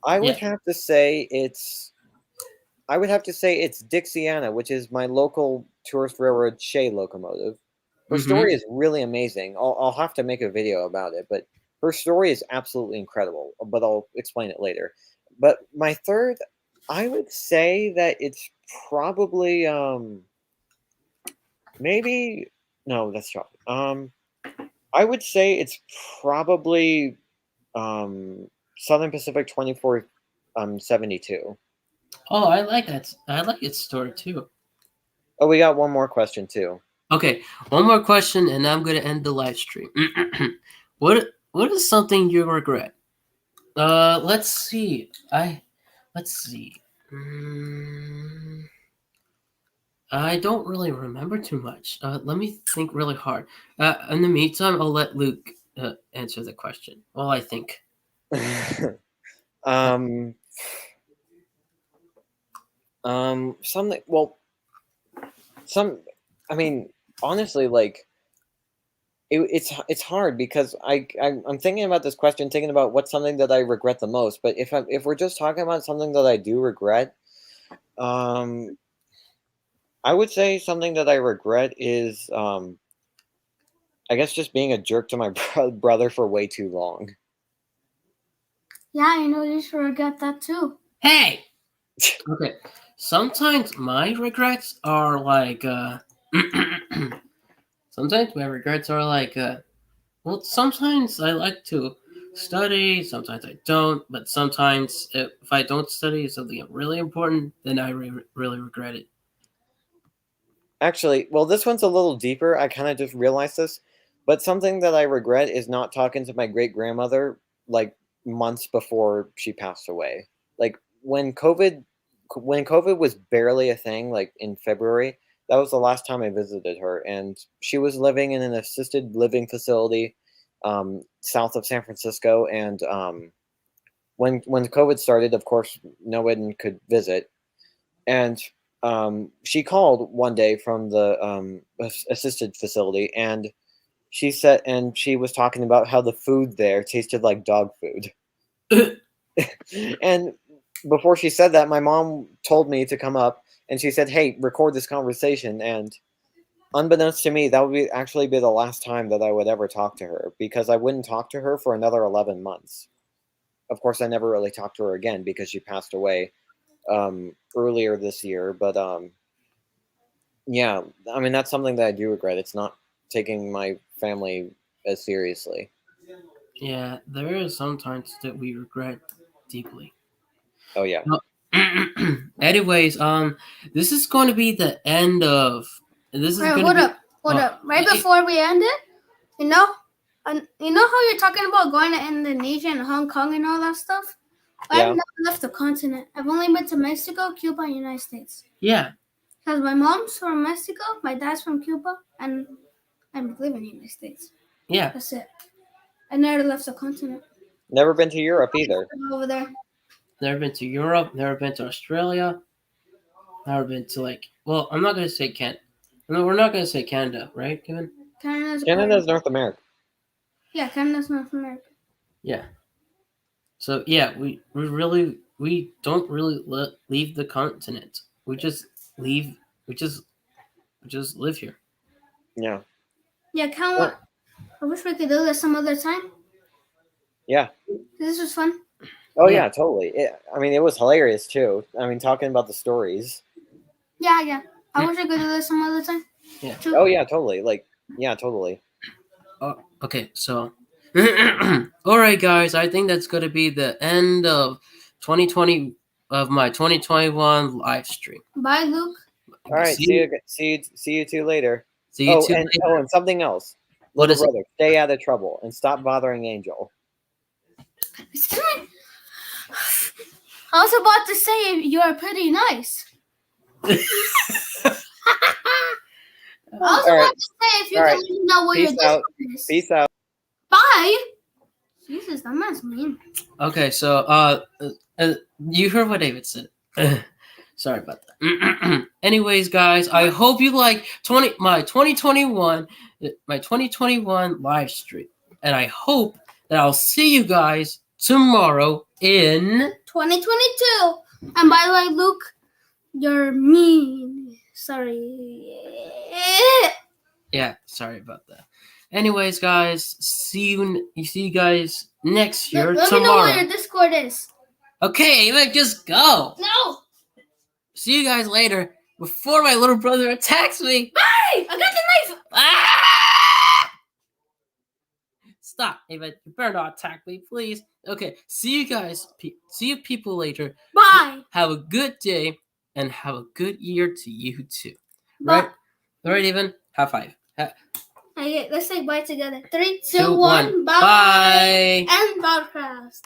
I would have to say it's Dixiana, which is my local tourist railroad Shea locomotive. Her story is really amazing. I'll have to make a video about it, but her story is absolutely incredible. But I'll explain it later. But my third, I would say that it's probably maybe no, that's chocolate. I would say it's probably Southern Pacific 24 72. Oh, I like that. I like its story too. Oh, we got one more question too. Okay, one more question, and I'm gonna end the live stream. What is something you regret? Let's see. Let's see. Mm, I don't really remember too much. Let me think really hard. In the meantime, I'll let Luke answer the question. Well, I think. Something. Well, I mean, honestly, like it's hard because I'm thinking about this question, thinking about what's something that I regret the most. But if we're just talking about something that I do regret, I would say something that I regret is I guess just being a jerk to my brother for way too long. Yeah, I know you should regret that too. Hey. Okay. Sometimes my regrets are like. Sometimes my regrets are like. Well, sometimes I like to study. Sometimes I don't. But sometimes if I don't study something really important, then I really regret it. Actually, well, this one's a little deeper. I kind of just realized this, but something that I regret is not talking to my great grandmother like months before she passed away. Like when COVID was barely a thing, like in February, that was the last time I visited her, and she was living in an assisted living facility south of San Francisco. And when COVID started, of course, no one could visit, and she called one day from the assisted facility, and she was talking about how the food there tasted like dog food. And before she said that, my mom told me to come up, and she said, "Hey, record this conversation." And unbeknownst to me, that would actually be the last time that I would ever talk to her, because I wouldn't talk to her for another 11 months. Of course, I never really talked to her again because she passed away earlier this year. But yeah, I mean, that's something that I do regret. It's not taking my family as seriously. Yeah, there are some times that we regret deeply. Oh yeah. No. Anyways, this is going to be the end of. This is Wait, going to hold be. up, hold up. Right Hey, before we end it, you know, and you know how you're talking about going to Indonesia and Hong Kong and all that stuff. I've Yeah. never left the continent. I've only been to Mexico, Cuba, and United States. yeah, Because my mom's from Mexico, my dad's from Cuba, and I live in the United States. yeah. That's it. I never left the continent. Never been to Europe either. Over there. Never been to Europe. Never been to Australia. Never been to like. Well, I'm not going to say Canada. No, we're not going to say Canada, right, Kevin? Canada's Canada's North America. Yeah, Canada's North America. Yeah. So yeah, we don't really leave the continent. We just leave. We just live here. Yeah. Yeah, I wish we could do this some other time. Yeah. This was fun. Oh Yeah. yeah, totally. I mean, it was hilarious too. I mean, talking about the stories. Yeah. I wish I could do this some other time. Yeah. True. Oh yeah, totally. Like, yeah, totally. Oh, okay, so all right, guys. I think that's going to be the end of 2020 of my 2021 live stream. Bye, Luke. All right, see you two later. See you two later. And something else, What little is it? brother, stay out of trouble and stop bothering Angel. I was about to say you are pretty nice. I was about to say if you can let me know what your Discord is. Peace out. Bye. Jesus, that man's mean. Okay, so you heard what David said. Sorry about that. Anyways, guys, I hope you like my 2021 live stream, and I hope that I'll see you guys tomorrow in 2022. And by the way, Luke, you're mean. Sorry. Yeah, sorry about that. Anyways, guys, see you guys next year Let tomorrow. me know what your Discord is. Okay, Ava, just go. No. See you guys later before my little brother attacks me. Bye. I got the knife. Ah! Stop, Ava. You better not attack me, please. Okay, see you guys. See you people later. Bye. Have a good day and have a good year to you too. Bye. Right? All right, Evan. High five. Okay, let's say bye together. 3, 2, 2, 1. 1. Bye. End podcast.